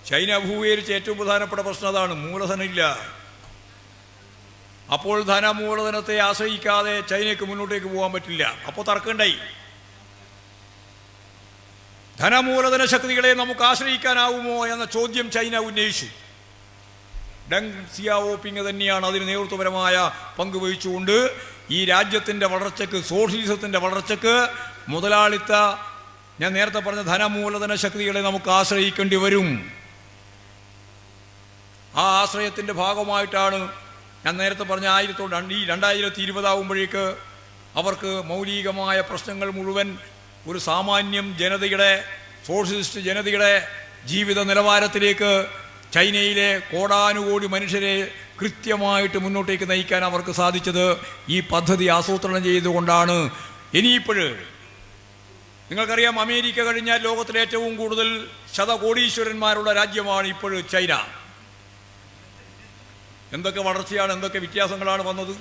S1: ചൈന അഭിമുഖീകരിച്ച ഏറ്റവും പ്രധാനപ്പെട്ട പ്രശ്നം അതാണ്, മൂലധനമില്ല. അപ്പോൾ ധനമൂലധനത്തെ ആശ്രയിക്കാതെ ചൈനയ്ക്ക് മുന്നോട്ടേക്ക് പോകാൻ പറ്റില്ല. അപ്പോൾ തർക്കമുണ്ടായി. ധനമൂലധന ശക്തികളെ നമുക്ക് ആശ്രയിക്കാനാവുമോ എന്ന ചോദ്യം ചൈന ഉന്നയിച്ചു. ഡെങ് സിയാവോപിങ് തന്നെയാണ് അതിന് നേതൃത്വപരമായ പങ്ക് വഹിച്ചുകൊണ്ട് ഈ രാജ്യത്തിൻ്റെ വളർച്ചയ്ക്ക്, സോഷ്യലിസത്തിൻ്റെ വളർച്ചയ്ക്ക് മുതലാളിത്ത, ഞാൻ നേരത്തെ പറഞ്ഞ ധനമൂലധന ശക്തികളെ നമുക്ക് ആശ്രയിക്കേണ്ടി വരും. ആ ആശ്രയത്തിൻ്റെ ഭാഗമായിട്ടാണ് ഞാൻ നേരത്തെ പറഞ്ഞ ഈ 2020 ആകുമ്പോഴേക്ക് അവർക്ക് മൗലികമായ പ്രശ്നങ്ങൾ മുഴുവൻ ഒരു സാമാന്യം ജനതയുടെ, സോഷ്യലിസ്റ്റ് ജനതയുടെ ജീവിത നിലവാരത്തിലേക്ക് ചൈനയിലെ കോടാനുകോടി മനുഷ്യരെ കൃത്യമായിട്ട് മുന്നോട്ടേക്ക് നയിക്കാൻ അവർക്ക് സാധിച്ചത് ഈ പദ്ധതി ആസൂത്രണം ചെയ്തുകൊണ്ടാണ്. ഇനിയിപ്പോഴ് നിങ്ങൾക്കറിയാം, അമേരിക്ക കഴിഞ്ഞാൽ ലോകത്തിലെ ഏറ്റവും കൂടുതൽ ശതകോടീശ്വരന്മാരുള്ള രാജ്യമാണ് ഇപ്പോഴും ചൈന. എന്തൊക്കെ വളർച്ചയാണ്, എന്തൊക്കെ വ്യത്യാസങ്ങളാണ് വന്നത്.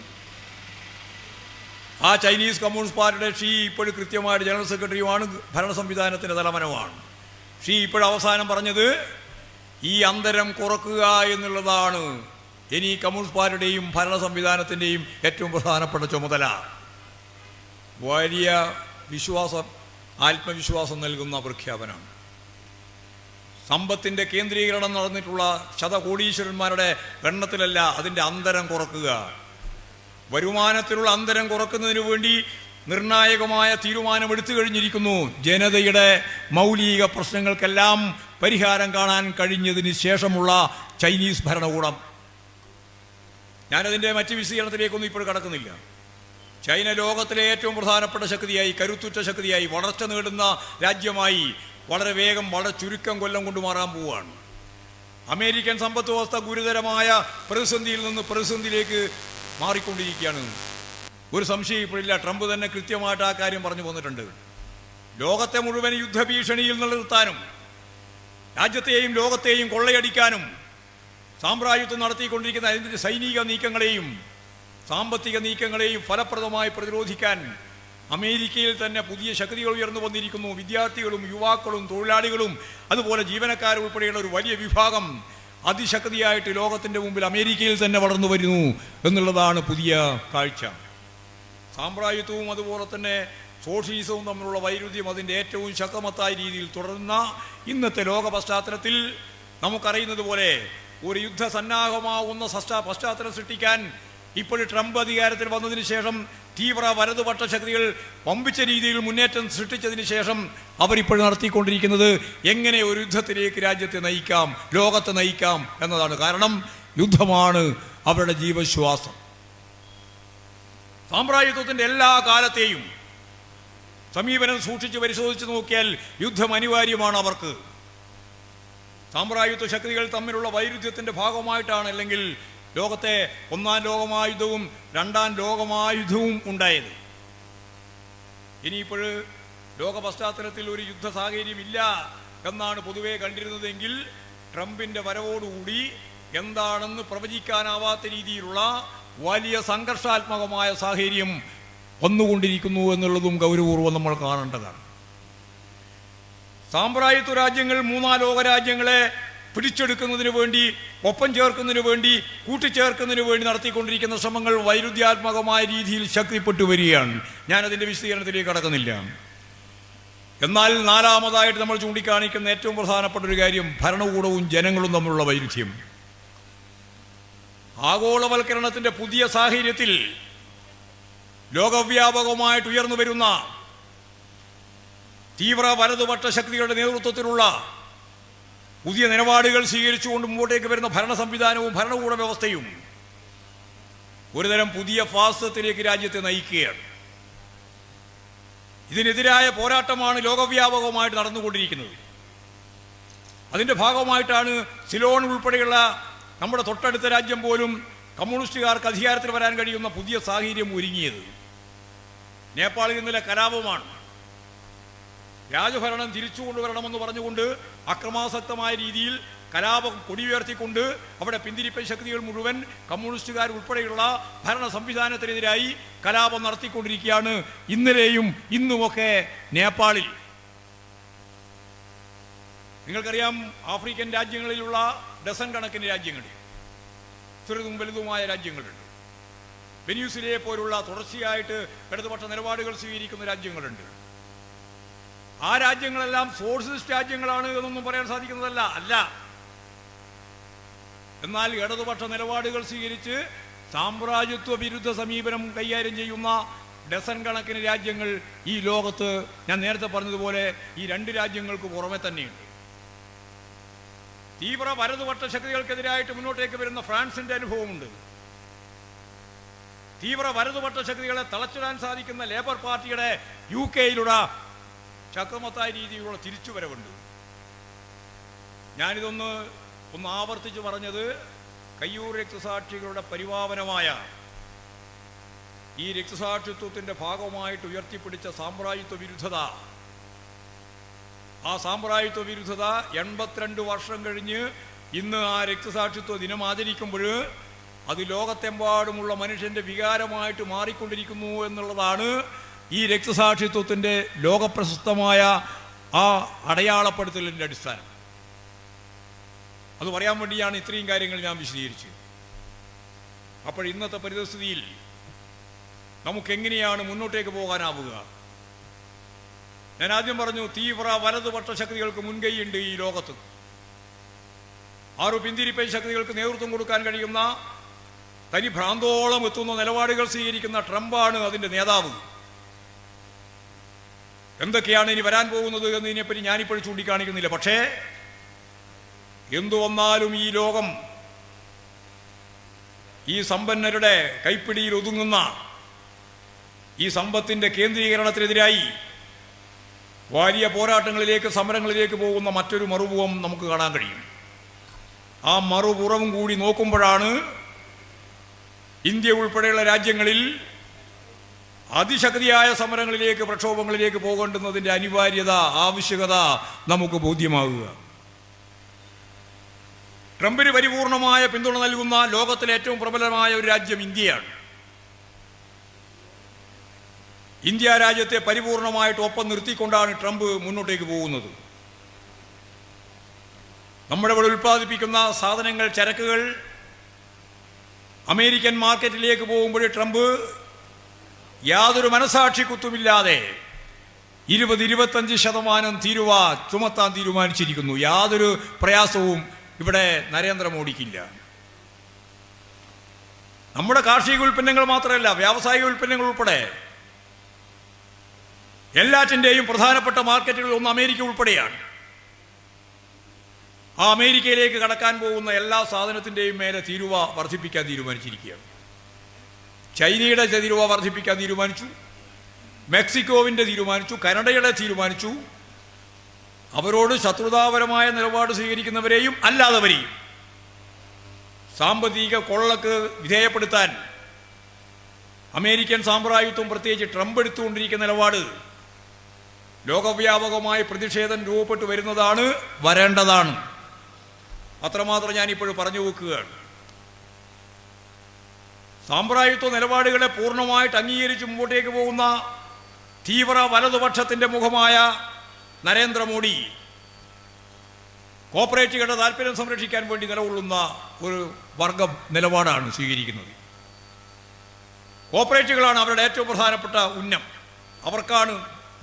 S1: ആ ചൈനീസ് കമ്മ്യൂണിസ്റ്റ് പാർട്ടിയുടെ ഷീ ഇപ്പോഴും കൃത്യമായിട്ട് ജനറൽ സെക്രട്ടറിയുമാണ്, ഭരണ സംവിധാനത്തിൻ്റെ തലമനമാണ്. ഷീ ഇപ്പോഴും അവസാനം പറഞ്ഞത് ഈ അന്തരം കുറക്കുക എന്നുള്ളതാണ് ഇനി കമ്മ്യൂണിസ്റ്റ് പാർട്ടിയുടെയും ഭരണ സംവിധാനത്തിൻ്റെയും ഏറ്റവും പ്രധാനപ്പെട്ട ചുമതല. വലിയ വിശ്വാസം, ആത്മവിശ്വാസം നൽകുന്ന പ്രഖ്യാപനമാണ്. സമ്പത്തിൻ്റെ കേന്ദ്രീകരണം നടന്നിട്ടുള്ള ശതകോടീശ്വരന്മാരുടെ എണ്ണത്തിലല്ല, അതിൻ്റെ അന്തരം കുറക്കുക. വരുമാനത്തിലുള്ള അന്തരം കുറക്കുന്നതിന് വേണ്ടി നിർണായകമായ തീരുമാനമെടുത്തു കഴിഞ്ഞിരിക്കുന്നു. ജനതയുടെ മൗലിക പ്രശ്നങ്ങൾക്കെല്ലാം പരിഹാരം കാണാൻ കഴിഞ്ഞതിന് ശേഷമുള്ള ചൈനീസ് ഭരണകൂടം. ഞാനതിൻ്റെ മറ്റ് വിശദീകരണത്തിലേക്കൊന്നും ഇപ്പോൾ കടക്കുന്നില്ല. ചൈന ലോകത്തിലെ ഏറ്റവും പ്രധാനപ്പെട്ട ശക്തിയായി, കരുത്തുറ്റ ശക്തിയായി, വളർച്ച നേടുന്ന രാജ്യമായി വളരെ വേഗം, വളരെ ചുരുക്കം കൊല്ലം കൊണ്ട് മാറാൻ പോവുകയാണ്. അമേരിക്കൻ സമ്പദ് വ്യവസ്ഥ ഗുരുതരമായ പ്രതിസന്ധിയിൽ നിന്ന് പ്രതിസന്ധിയിലേക്ക് മാറിക്കൊണ്ടിരിക്കുകയാണ്. ഒരു സംശയം ഇപ്പോഴില്ല. ട്രംപ് തന്നെ കൃത്യമായിട്ട് ആ കാര്യം പറഞ്ഞു പോന്നിട്ടുണ്ട്. ലോകത്തെ മുഴുവൻ യുദ്ധഭീഷണിയിൽ നിലനിർത്താനും രാജ്യത്തെയും ലോകത്തെയും കൊള്ളയടിക്കാനും സാമ്രാജ്യത്വം നടത്തിക്കൊണ്ടിരിക്കുന്ന അതിൻ്റെ സൈനിക നീക്കങ്ങളെയും സാമ്പത്തിക നീക്കങ്ങളെയും ഫലപ്രദമായി പ്രതിരോധിക്കാൻ അമേരിക്കയിൽ തന്നെ പുതിയ ശക്തികൾ ഉയർന്നു വന്നിരിക്കുന്നു. വിദ്യാർത്ഥികളും യുവാക്കളും തൊഴിലാളികളും അതുപോലെ ജീവനക്കാരുൾപ്പെടെയുള്ള ഒരു വലിയ വിഭാഗം അതിശക്തിയായിട്ട് ലോകത്തിൻ്റെ മുമ്പിൽ അമേരിക്കയിൽ തന്നെ വളർന്നു വരുന്നു എന്നുള്ളതാണ് പുതിയ കാഴ്ച. സാമ്രാജ്യത്വവും അതുപോലെ തന്നെ സോഷ്യലിസവും തമ്മിലുള്ള വൈരുദ്ധ്യം അതിൻ്റെ ഏറ്റവും ശക്തമത്തായ രീതിയിൽ തുടരുന്ന ഇന്നത്തെ ലോക പശ്ചാത്തലത്തിൽ നമുക്കറിയുന്നത് പോലെ ഒരു യുദ്ധസന്നാഹമാവുന്ന പശ്ചാത്തലം സൃഷ്ടിക്കാൻ ഇപ്പോഴും ട്രംപ് അധികാരത്തിൽ വന്നതിന് ശേഷം തീവ്ര വലതുപക്ഷ ശക്തികൾ വമ്പിച്ച രീതിയിൽ മുന്നേറ്റം സൃഷ്ടിച്ചതിന് ശേഷം അവരിപ്പോൾ നടത്തിക്കൊണ്ടിരിക്കുന്നത് എങ്ങനെ ഒരു യുദ്ധത്തിലേക്ക് രാജ്യത്തെ നയിക്കാം, ലോകത്തെ നയിക്കാം എന്നതാണ്. കാരണം യുദ്ധമാണ് അവരുടെ ജീവശ്വാസം. സാമ്രാജ്യത്വത്തിൻ്റെ എല്ലാ കാലത്തെയും സമീപനം സൂക്ഷിച്ച് പരിശോധിച്ച് നോക്കിയാൽ യുദ്ധം അനിവാര്യമാണ് അവർക്ക്. സാമ്രാജ്യത്വ ശക്തികൾ തമ്മിലുള്ള വൈരുദ്ധ്യത്തിൻ്റെ ഭാഗമായിട്ടാണ് അല്ലെങ്കിൽ ലോകത്തെ ഒന്നാം ലോകമഹായുദ്ധവും രണ്ടാം ലോകമഹായുദ്ധവും ഉണ്ടായത്. ഇനിയിപ്പോൾ ലോക പശ്ചാത്തലത്തിൽ ഒരു യുദ്ധ സാഹചര്യമില്ല എന്നാണ് പൊതുവെ കണ്ടിരുന്നതെങ്കിൽ ട്രംപിൻ്റെ വരവോടുകൂടി എന്താണെന്ന് പ്രവചിക്കാനാവാത്ത രീതിയിലുള്ള വലിയ സംഘർഷാത്മകമായ സാഹചര്യം വന്നുകൊണ്ടിരിക്കുന്നു എന്നുള്ളതും ഗൗരവപൂർവ്വം നമ്മൾ കാണേണ്ടതാണ്. സാമ്രാജ്യത്വ രാജ്യങ്ങൾ മൂന്നാം ലോക രാജ്യങ്ങളെ പിടിച്ചെടുക്കുന്നതിന് വേണ്ടി, ഒപ്പം ചേർക്കുന്നതിന് വേണ്ടി, കൂട്ടിച്ചേർക്കുന്നതിന് വേണ്ടി നടത്തിക്കൊണ്ടിരിക്കുന്ന ശ്രമങ്ങൾ വൈരുദ്ധ്യാത്മകമായ രീതിയിൽ ശക്തിപ്പെട്ടു വരികയാണ്. ഞാനതിൻ്റെ വിശദീകരണത്തിലേക്ക് കടക്കുന്നില്ല. എന്നാൽ നാലാമതായിട്ട് നമ്മൾ ചൂണ്ടിക്കാണിക്കുന്ന ഏറ്റവും പ്രധാനപ്പെട്ട ഒരു കാര്യം ഭരണകൂടവും ജനങ്ങളും തമ്മിലുള്ള വൈരുദ്ധ്യം. ആഗോളവൽക്കരണത്തിൻ്റെ പുതിയ സാഹചര്യത്തിൽ ലോകവ്യാപകമായിട്ട് ഉയർന്നു വരുന്ന തീവ്ര വലതുപക്ഷ ശക്തികളുടെ നേതൃത്വത്തിലുള്ള പുതിയ നിലപാടുകൾ സ്വീകരിച്ചുകൊണ്ട് മുമ്പോട്ടേക്ക് വരുന്ന ഭരണ സംവിധാനവും ഭരണകൂട വ്യവസ്ഥയും ഒരുതരം പുതിയ ഫാസിസത്തിലേക്ക് രാജ്യത്തെ നയിക്കുകയാണ്. ഇതിനെതിരായ പോരാട്ടമാണ് ലോകവ്യാപകമായിട്ട് നടന്നുകൊണ്ടിരിക്കുന്നത്. അതിൻ്റെ ഭാഗമായിട്ടാണ് സിലോൺ ഉൾപ്പെടെയുള്ള നമ്മുടെ തൊട്ടടുത്ത രാജ്യം പോലും കമ്മ്യൂണിസ്റ്റുകാർക്ക് അധികാരത്തിൽ വരാൻ കഴിയുന്ന പുതിയ സാഹചര്യം ഒരുങ്ങിയത്. നേപ്പാളിൽ ഇന്നലെ കലാപമാണ്. രാജഭരണം തിരിച്ചു കൊണ്ടുവരണമെന്ന് പറഞ്ഞുകൊണ്ട് അക്രമാസക്തമായ രീതിയിൽ കലാപം കൊടിയുയർത്തിക്കൊണ്ട് അവിടെ പിന്തിരിപ്പൻ ശക്തികൾ മുഴുവൻ കമ്മ്യൂണിസ്റ്റുകാർ ഉൾപ്പെടെയുള്ള ഭരണ സംവിധാനത്തിനെതിരായി കലാപം നടത്തിക്കൊണ്ടിരിക്കുകയാണ് ഇന്നലെയും ഇന്നുമൊക്കെ നേപ്പാളിൽ. നിങ്ങൾക്കറിയാം, ആഫ്രിക്കൻ രാജ്യങ്ങളിലുള്ള ഡസൻ കണക്കിന് രാജ്യങ്ങളിൽ ചെറുതും വലുതുമായ രാജ്യങ്ങളുണ്ട്. വെനീസുലയെ പോലുള്ള തുടർച്ചയായിട്ട് ഇടതുപക്ഷ നിലപാടുകൾ സ്വീകരിക്കുന്ന രാജ്യങ്ങളുണ്ട്. ആ രാജ്യങ്ങളെല്ലാം സോഷ്യലിസ്റ്റ് രാജ്യങ്ങളാണ് എന്നൊന്നും പറയാൻ സാധിക്കുന്നതല്ല, അല്ല. എന്നാൽ ഇടതുപക്ഷ നിലപാടുകൾ സ്വീകരിച്ച് സാമ്രാജ്യത്വ വിരുദ്ധ സമീപനം കൈകാര്യം ചെയ്യുന്ന ഡസൻ കണക്കിന് രാജ്യങ്ങൾ ഈ ലോകത്ത്, ഞാൻ നേരത്തെ പറഞ്ഞതുപോലെ, ഈ രണ്ട് രാജ്യങ്ങൾക്ക് പുറമെ തന്നെയുണ്ട്. തീവ്ര വലതുപക്ഷ ശക്തികൾക്കെതിരായിട്ട് മുന്നോട്ടേക്ക് വരുന്ന ഫ്രാൻസിന്റെ അനുഭവമുണ്ട്. തീവ്ര വലതുപക്ഷ ശക്തികളെ തളച്ചിടാൻ സാധിക്കുന്ന ലേബർ പാർട്ടിയുടെ UK-യിലുള്ള ശക്തമത്തായ രീതിയിലുള്ള തിരിച്ചുവരവുണ്ട്. ഞാനിതൊന്ന് ആവർത്തിച്ച് പറഞ്ഞത്, കയ്യൂർ രക്തസാക്ഷികളുടെ പരിപാവനമായ ഈ രക്തസാക്ഷിത്വത്തിൻ്റെ ഭാഗമായിട്ട് ഉയർത്തിപ്പിടിച്ച സാമ്രാജ്യത്വ വിരുദ്ധത, ആ സാമ്രാജ്യത്വ വിരുദ്ധത 82 വർഷം കഴിഞ്ഞ് ഇന്ന് ആ രക്തസാക്ഷിത്വ ദിനം ആചരിക്കുമ്പോൾ അത് ലോകത്തെമ്പാടുമുള്ള മനുഷ്യൻ്റെ വികാരമായിട്ട് മാറിക്കൊണ്ടിരിക്കുന്നു എന്നുള്ളതാണ് ഈ രക്തസാക്ഷിത്വത്തിൻ്റെ ലോകപ്രശസ്തമായ ആ അടയാളപ്പെടുത്തലിൻ്റെ അടിസ്ഥാനം. അത് പറയാൻ വേണ്ടിയാണ് ഇത്രയും കാര്യങ്ങൾ ഞാൻ വിശദീകരിച്ചത്. അപ്പോൾ ഇന്നത്തെ പരിതസ്ഥിതിയിൽ നമുക്കെങ്ങനെയാണ് മുന്നോട്ടേക്ക് പോകാനാവുക? ഞാൻ ആദ്യം പറഞ്ഞു, തീവ്ര വലതുപക്ഷ ശക്തികൾക്ക് മുൻകൈയുണ്ട് ഈ ലോകത്ത്. 6 പിന്തിരിപ്പൻ ശക്തികൾക്ക് നേതൃത്വം കൊടുക്കാൻ കഴിയുന്ന, തനി ഭ്രാന്തോളം എത്തുന്ന നിലപാടുകൾ സ്വീകരിക്കുന്ന ട്രംപാണ് അതിൻ്റെ നേതാവ്. എന്തൊക്കെയാണ് ഇനി വരാൻ പോകുന്നത് എന്നതിനെപ്പറ്റി ഞാനിപ്പോഴും ചൂണ്ടിക്കാണിക്കുന്നില്ല. പക്ഷേ എന്തു വന്നാലും ഈ ലോകം ഈ സമ്പന്നരുടെ കൈപ്പിടിയിൽ ഒതുങ്ങുന്ന ഈ സമ്പത്തിൻ്റെ കേന്ദ്രീകരണത്തിനെതിരായി വലിയ പോരാട്ടങ്ങളിലേക്ക്, സമരങ്ങളിലേക്ക് പോകുന്ന മറ്റൊരു മറുപുറം നമുക്ക് കാണാൻ കഴിയും. ആ മറുപുറവും കൂടി നോക്കുമ്പോഴാണ് ഇന്ത്യ ഉൾപ്പെടെയുള്ള രാജ്യങ്ങളിൽ അതിശക്തിയായ സമരങ്ങളിലേക്ക്, പ്രക്ഷോഭങ്ങളിലേക്ക് പോകേണ്ടുന്നതിൻ്റെ അനിവാര്യത, ആവശ്യകത നമുക്ക് ബോധ്യമാകുക. ട്രംപിന് പരിപൂർണമായ പിന്തുണ നൽകുന്ന ലോകത്തിലെ ഏറ്റവും പ്രബലമായ ഒരു രാജ്യം ഇന്ത്യയാണ്. ഇന്ത്യ രാജ്യത്തെ പരിപൂർണമായിട്ട് ഒപ്പം നിർത്തിക്കൊണ്ടാണ് ട്രംപ് മുന്നോട്ടേക്ക് പോകുന്നത്. നമ്മുടെ ഇവിടെ ഉൽപ്പാദിപ്പിക്കുന്ന സാധനങ്ങൾ, ചരക്കുകൾ അമേരിക്കൻ മാർക്കറ്റിലേക്ക് പോകുമ്പോൾ ട്രംപ് യാതൊരു മനസാക്ഷി കുത്തുമില്ലാതെ 20-25% തീരുവ ചുമത്താൻ തീരുമാനിച്ചിരിക്കുന്നു. യാതൊരു പ്രയാസവും ഇവിടെ നരേന്ദ്രമോദിക്കില്ല. നമ്മുടെ കാർഷിക ഉൽപ്പന്നങ്ങൾ മാത്രമല്ല, വ്യാവസായിക ഉൽപ്പന്നങ്ങൾ ഉൾപ്പെടെ എല്ലാറ്റിൻ്റെയും പ്രധാനപ്പെട്ട മാർക്കറ്റുകൾ ഒന്ന് അമേരിക്ക ഉൾപ്പെടെയാണ്. ആ അമേരിക്കയിലേക്ക് കടക്കാൻ പോകുന്ന എല്ലാ സാധനത്തിൻ്റെയും മേലെ തീരുവ വർദ്ധിപ്പിക്കാൻ തീരുമാനിച്ചിരിക്കുകയാണ്. ചൈനയുടെ തീരുവ വർദ്ധിപ്പിക്കാൻ തീരുമാനിച്ചു, മെക്സിക്കോവിൻ്റെ തീരുമാനിച്ചു, കാനഡയുടെ തീരുമാനിച്ചു. അവരോട് ശത്രുതാപരമായ നിലപാട് സ്വീകരിക്കുന്നവരെയും അല്ലാത്തവരെയും സാമ്പത്തിക കൊള്ളക്ക് വിധേയപ്പെടുത്താൻ അമേരിക്കൻ സാമ്രാജ്യത്വം, പ്രത്യേകിച്ച് ട്രംപ് എടുത്തുകൊണ്ടിരിക്കുന്ന നിലപാട് ലോകവ്യാപകമായ പ്രതിഷേധം രൂപപ്പെട്ടു വരുന്നതാണ്, വരേണ്ടതാണ്. അത്രമാത്രം ഞാനിപ്പോഴും പറഞ്ഞു വെക്കുകയാണ്. സാമ്രാജ്യത്വ നിലപാടുകളെ പൂർണ്ണമായിട്ട് അംഗീകരിച്ച് മുമ്പോട്ടേക്ക് പോകുന്ന തീവ്ര വലതുപക്ഷത്തിൻ്റെ മുഖമായ നരേന്ദ്രമോദി കോർപ്പറേറ്റുകളുടെ താല്പര്യം സംരക്ഷിക്കാൻ വേണ്ടി നിലകൊള്ളുന്ന ഒരു വർഗം നിലപാടാണ് സ്വീകരിക്കുന്നത്. കോർപ്പറേറ്റുകളാണ് അവരുടെ ഏറ്റവും പ്രധാനപ്പെട്ട ഉന്നം, അവർക്കാണ്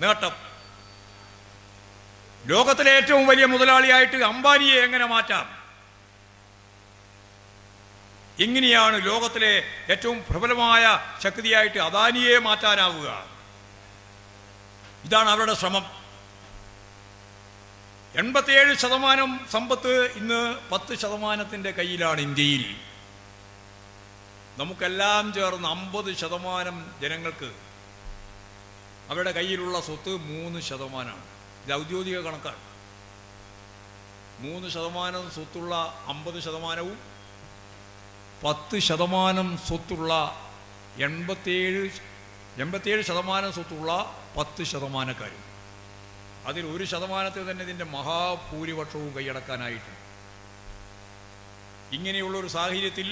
S1: നേട്ടം. ലോകത്തിലെ ഏറ്റവും വലിയ മുതലാളിയായിട്ട് അംബാനിയെ എങ്ങനെ മാറ്റാം, എങ്ങനെയാണ് ലോകത്തിലെ ഏറ്റവും പ്രബലമായ ശക്തിയായിട്ട് അദാനിയെ മാറ്റാനാവുക? ഇതാണ് അവരുടെ ശ്രമം. 87% സമ്പത്ത് ഇന്ന് 10% കയ്യിലാണ് ഇന്ത്യയിൽ. നമുക്കെല്ലാം ചേർന്ന് 50% ജനങ്ങൾക്ക് അവരുടെ കയ്യിലുള്ള സ്വത്ത് 3%. ഇത് ഔദ്യോഗിക കണക്കാണ്. 3% സ്വത്തുള്ള 50%വും 10% സ്വത്തുള്ള 87% സ്വത്തുള്ള 10%കാരും. അതിൽ 1% തന്നെ ഇതിൻ്റെ മഹാഭൂരിപക്ഷവും കൈയടക്കാനായിട്ടുണ്ട്. ഇങ്ങനെയുള്ളൊരു സാഹചര്യത്തിൽ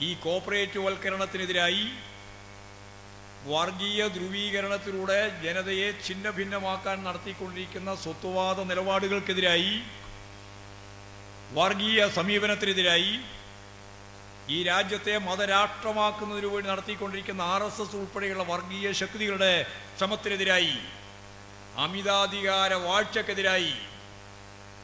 S1: ഈ കോർപ്പറേറ്റ് വൽക്കരണത്തിനെതിരായി, വർഗീയ ധ്രുവീകരണത്തിലൂടെ ജനതയെ ഛിന്ന ഭിന്നമാക്കാൻ നടത്തിക്കൊണ്ടിരിക്കുന്ന സ്വത്വവാദ നിലപാടുകൾക്കെതിരായി, വർഗീയ സമീപനത്തിനെതിരായി, ഈ രാജ്യത്തെ മതരാഷ്ട്രമാക്കുന്നതിനു വേണ്ടി നടത്തിക്കൊണ്ടിരിക്കുന്ന RSS ഉൾപ്പെടെയുള്ള വർഗീയ ശക്തികളുടെ ശ്രമത്തിനെതിരായി, അമിതാധികാര വാഴ്ചക്കെതിരായി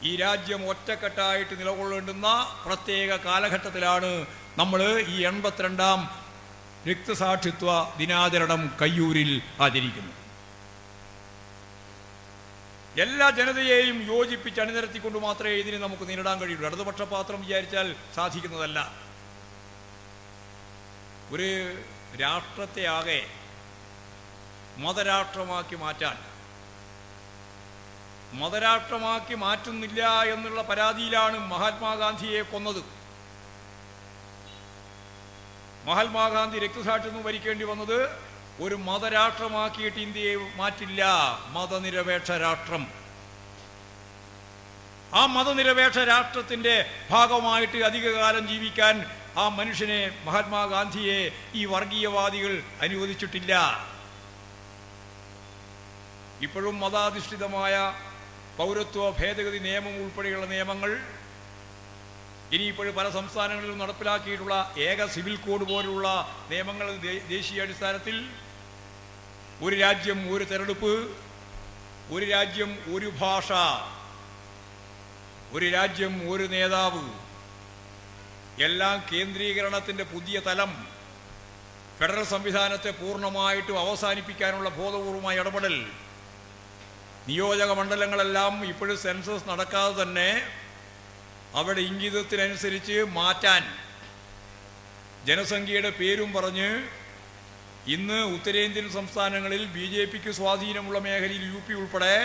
S1: ഈ രാജ്യം ഒറ്റക്കെട്ടായിട്ട് നിലകൊള്ളേണ്ടുന്ന പ്രത്യേക കാലഘട്ടത്തിലാണ് നമ്മൾ ഈ 82ാം രക്തസാക്ഷിത്വ ദിനാചരണം കയ്യൂരിൽ ആചരിക്കുന്നത്. എല്ലാ ജനതയെയും യോജിപ്പിച്ച് അണിനിരത്തിക്കൊണ്ട് മാത്രമേ ഇതിനെ നമുക്ക് നേരിടാൻ കഴിയുള്ളൂ. ഇടതുപക്ഷ പാത്രം വിചാരിച്ചാൽ സാധിക്കുന്നതല്ല. ഒരു രാഷ്ട്രത്തെ ആകെ മതരാഷ്ട്രമാക്കി മാറ്റുന്നില്ല എന്നുള്ള പരാതിയിലാണ് മഹാത്മാഗാന്ധിയെ കൊന്നത്. മഹാത്മാഗാന്ധി രക്തസാക്ഷിത്വം വരിക്കേണ്ടി വന്നത് ഒരു മതരാഷ്ട്രമാക്കിയിട്ട് ഇന്ത്യയെ മാറ്റില്ല, മതനിരപേക്ഷ രാഷ്ട്രം. ആ മതനിരപേക്ഷ രാഷ്ട്രത്തിന്റെ ഭാഗമായിട്ട് അധികകാലം ജീവിക്കാൻ ആ മനുഷ്യനെ, മഹാത്മാഗാന്ധിയെ, ഈ വർഗീയവാദികൾ അനുവദിച്ചിട്ടില്ല. ഇപ്പോഴും മതാധിഷ്ഠിതമായ പൗരത്വ ഭേദഗതി നിയമം ഉൾപ്പെടെയുള്ള നിയമങ്ങൾ, ഇനിയിപ്പോഴും പല സംസ്ഥാനങ്ങളിലും നടപ്പിലാക്കിയിട്ടുള്ള ഏക സിവിൽ കോഡ് പോലുള്ള നിയമങ്ങൾ, ദേശീയ അടിസ്ഥാനത്തിൽ ഒരു രാജ്യം ഒരു തെരഞ്ഞെടുപ്പ്, ഒരു രാജ്യം ഒരു ഭാഷ, ഒരു രാജ്യം ഒരു നേതാവ്, എല്ലാം കേന്ദ്രീകരണത്തിൻ്റെ പുതിയ തലം, ഫെഡറൽ സംവിധാനത്തെ പൂർണ്ണമായിട്ടും അവസാനിപ്പിക്കാനുള്ള ബോധപൂർവമായ ഇടപെടൽ, നിയോജക മണ്ഡലങ്ങളെല്ലാം ഇപ്പോഴും സെൻസസ് നടക്കാതെ തന്നെ അവിടെ ഇംഗിതത്തിനനുസരിച്ച് മാറ്റാൻ ജനസംഖ്യയുടെ പേരും പറഞ്ഞ് ഇന്ന് ഉത്തരേന്ത്യൻ സംസ്ഥാനങ്ങളിൽ BJPക്ക് സ്വാധീനമുള്ള മേഖലയിൽ UP ഉൾപ്പെടെ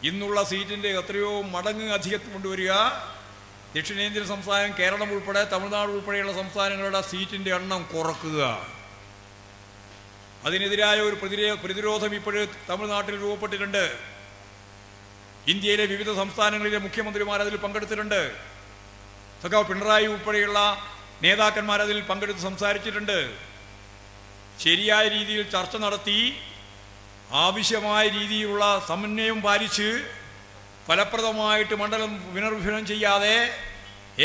S1: ഇന്നുള്ള സീറ്റിൻ്റെ എത്രയോ മടങ്ങ് അധികം കൊണ്ടുവരിക, ദക്ഷിണേന്ത്യൻ സംസ്ഥാനം കേരളം ഉൾപ്പെടെ തമിഴ്നാട് ഉൾപ്പെടെയുള്ള സംസ്ഥാനങ്ങളുടെ സീറ്റിൻ്റെ എണ്ണം കുറക്കുക. അതിനെതിരായ ഒരു പ്രതിരോധം ഇപ്പോഴും തമിഴ്നാട്ടിൽ രൂപപ്പെട്ടിട്ടുണ്ട്. ഇന്ത്യയിലെ വിവിധ സംസ്ഥാനങ്ങളിലെ മുഖ്യമന്ത്രിമാർ അതിൽ പങ്കെടുത്തിട്ടുണ്ട്. സഖാവ് പിണറായി ഉൾപ്പെടെയുള്ള നേതാക്കന്മാർ അതിൽ പങ്കെടുത്ത് സംസാരിച്ചിട്ടുണ്ട്. ശരിയായ രീതിയിൽ ചർച്ച നടത്തി ആവശ്യമായ രീതിയിലുള്ള സമന്വയം പാലിച്ച് ഫലപ്രദമായിട്ട് മണ്ഡലം പുനർവിഭജനം ചെയ്യാതെ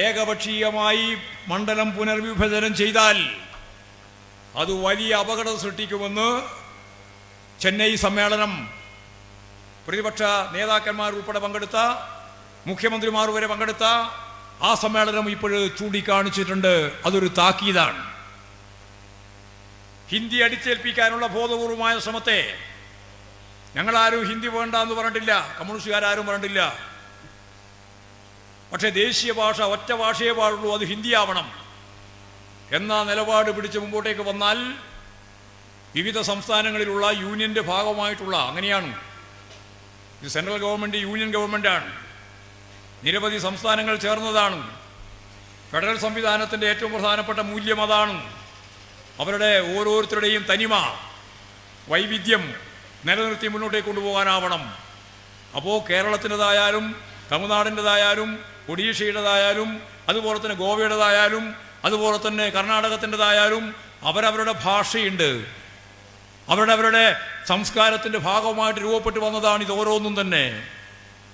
S1: ഏകപക്ഷീയമായി മണ്ഡലം പുനർവിഭജനം ചെയ്താൽ അത് വലിയ അപകടം സൃഷ്ടിക്കുമെന്ന് ചെന്നൈ സമ്മേളനം, പ്രതിപക്ഷ നേതാക്കന്മാർ ഉൾപ്പെടെ പങ്കെടുത്ത, മുഖ്യമന്ത്രിമാർ വരെ പങ്കെടുത്ത ആ സമ്മേളനം ഇപ്പോഴും ചൂണ്ടിക്കാണിച്ചിട്ടുണ്ട്. അതൊരു താക്കീതാണ്. ഹിന്ദി അടിച്ചേൽപ്പിക്കാനുള്ള ബോധപൂർവമായ ശ്രമത്തെ ഞങ്ങളാരും ഹിന്ദി വേണ്ട എന്ന് പറഞ്ഞിട്ടില്ല, കമ്മ്യൂണിസ്റ്റുകാരും പറഞ്ഞിട്ടില്ല. പക്ഷേ ദേശീയ ഭാഷ ഒറ്റ ഭാഷയേ പാടുള്ളൂ, അത് ഹിന്ദി ആവണം എന്ന നിലപാട് പിടിച്ച് മുമ്പോട്ടേക്ക് വന്നാൽ വിവിധ സംസ്ഥാനങ്ങളിലുള്ള യൂണിയൻ്റെ ഭാഗമായിട്ടുള്ള, അങ്ങനെയാണ്, ഇത് സെൻട്രൽ ഗവൺമെൻറ് യൂണിയൻ ഗവൺമെൻറ്റാണ്, നിരവധി സംസ്ഥാനങ്ങൾ ചേർന്നതാണ്. ഫെഡറൽ സംവിധാനത്തിൻ്റെ ഏറ്റവും പ്രധാനപ്പെട്ട മൂല്യം അതാണ്. അവരുടെ ഓരോരുത്തരുടെയും തനിമ, വൈവിധ്യം നിലനിർത്തി മുന്നോട്ടേക്ക് കൊണ്ടുപോകാനാവണം. അപ്പോൾ കേരളത്തിൻ്റെതായാലും തമിഴ്നാടിൻ്റെതായാലും ഒഡീഷയുടേതായാലും അതുപോലെ തന്നെ ഗോവയുടേതായാലും അതുപോലെ തന്നെ കർണാടകത്തിൻ്റെതായാലും അവരവരുടെ ഭാഷയുണ്ട്, അവരുടെ സംസ്കാരത്തിൻ്റെ ഭാഗമായിട്ട് രൂപപ്പെട്ടു വന്നതാണ് ഇത് ഓരോന്നും തന്നെ.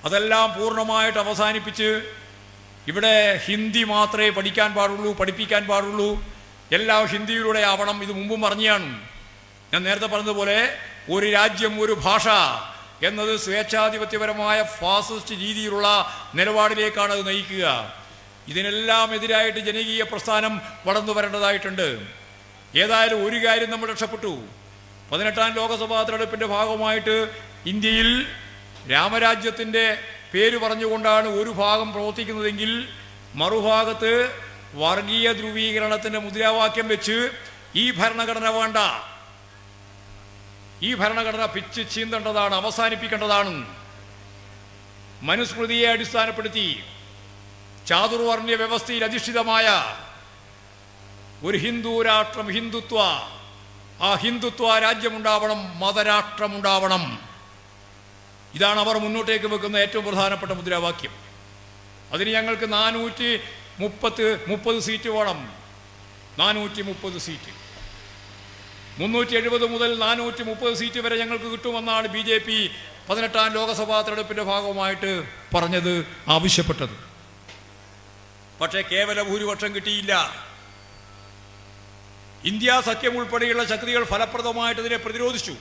S1: അതെല്ലാം പൂർണ്ണമായിട്ട് അവസാനിപ്പിച്ച് ഇവിടെ ഹിന്ദി മാത്രമേ പഠിക്കാൻ പാടുള്ളൂ, പഠിപ്പിക്കാൻ പാടുള്ളൂ, എല്ലാം ഹിന്ദിയിലൂടെ ആവണം. ഇത് മുമ്പും പറഞ്ഞാണ്. ഞാൻ നേരത്തെ പറഞ്ഞതുപോലെ ഒരു രാജ്യം ഒരു ഭാഷ എന്നത് സ്വേച്ഛാധിപത്യപരമായ ഫാസിസ്റ്റ് രീതിയിലുള്ള നിലപാടിലേക്കാണ് അത് നയിക്കുക. ഇതിനെല്ലാം എതിരായിട്ട് ജനകീയ പ്രസ്ഥാനം വളർന്നു വരേണ്ടതായിട്ടുണ്ട്. ഏതായാലും ഒരു കാര്യം നമ്മൾ രക്ഷപ്പെട്ടു. 18ാം ലോകസഭാ തെരഞ്ഞെടുപ്പിൻ്റെ ഭാഗമായിട്ട് ഇന്ത്യയിൽ രാമരാജ്യത്തിൻ്റെ പേര് പറഞ്ഞുകൊണ്ടാണ് ഒരു ഭാഗം പ്രവർത്തിക്കുന്നതെങ്കിൽ മറുഭാഗത്ത് വർഗീയ ധ്രുവീകരണത്തിൻ്റെ മുദ്രാവാക്യം വെച്ച് ഈ ഭരണഘടന വേണ്ട, ഈ ഭരണഘടന പിച്ച് ചീന്തേണ്ടതാണ്, അവസാനിപ്പിക്കേണ്ടതാണ്. മനുസ്മൃതിയെ അടിസ്ഥാനപ്പെടുത്തി ചാതുർവർണ്ണ വ്യവസ്ഥയിൽ അധിഷ്ഠിതമായ ഒരു ഹിന്ദു രാഷ്ട്രം, ഹിന്ദുത്വ, ആ ഹിന്ദുത്വ രാജ്യമുണ്ടാവണം, മതരാഷ്ട്രമുണ്ടാവണം. ഇതാണ് അവർ മുന്നോട്ടേക്ക് വെക്കുന്ന ഏറ്റവും പ്രധാനപ്പെട്ട മുദ്രാവാക്യം. അതിന് ഞങ്ങൾക്ക് 430 സീറ്റ് വേണം. 430 സീറ്റ്, 370 മുതൽ 430 സീറ്റ് വരെ ഞങ്ങൾക്ക് കിട്ടുമെന്നാണ് BJP 18ാം ലോകസഭാ തെരഞ്ഞെടുപ്പിൻ്റെ ഭാഗമായിട്ട് പറഞ്ഞത്, ആവശ്യപ്പെട്ടത്. പക്ഷേ കേവല ഭൂരിപക്ഷം കിട്ടിയില്ല. ഇന്ത്യ സഖ്യം ഉൾപ്പെടെയുള്ള ശക്തികൾ ഫലപ്രദമായിട്ട് ഇതിനെ പ്രതിരോധിച്ചു.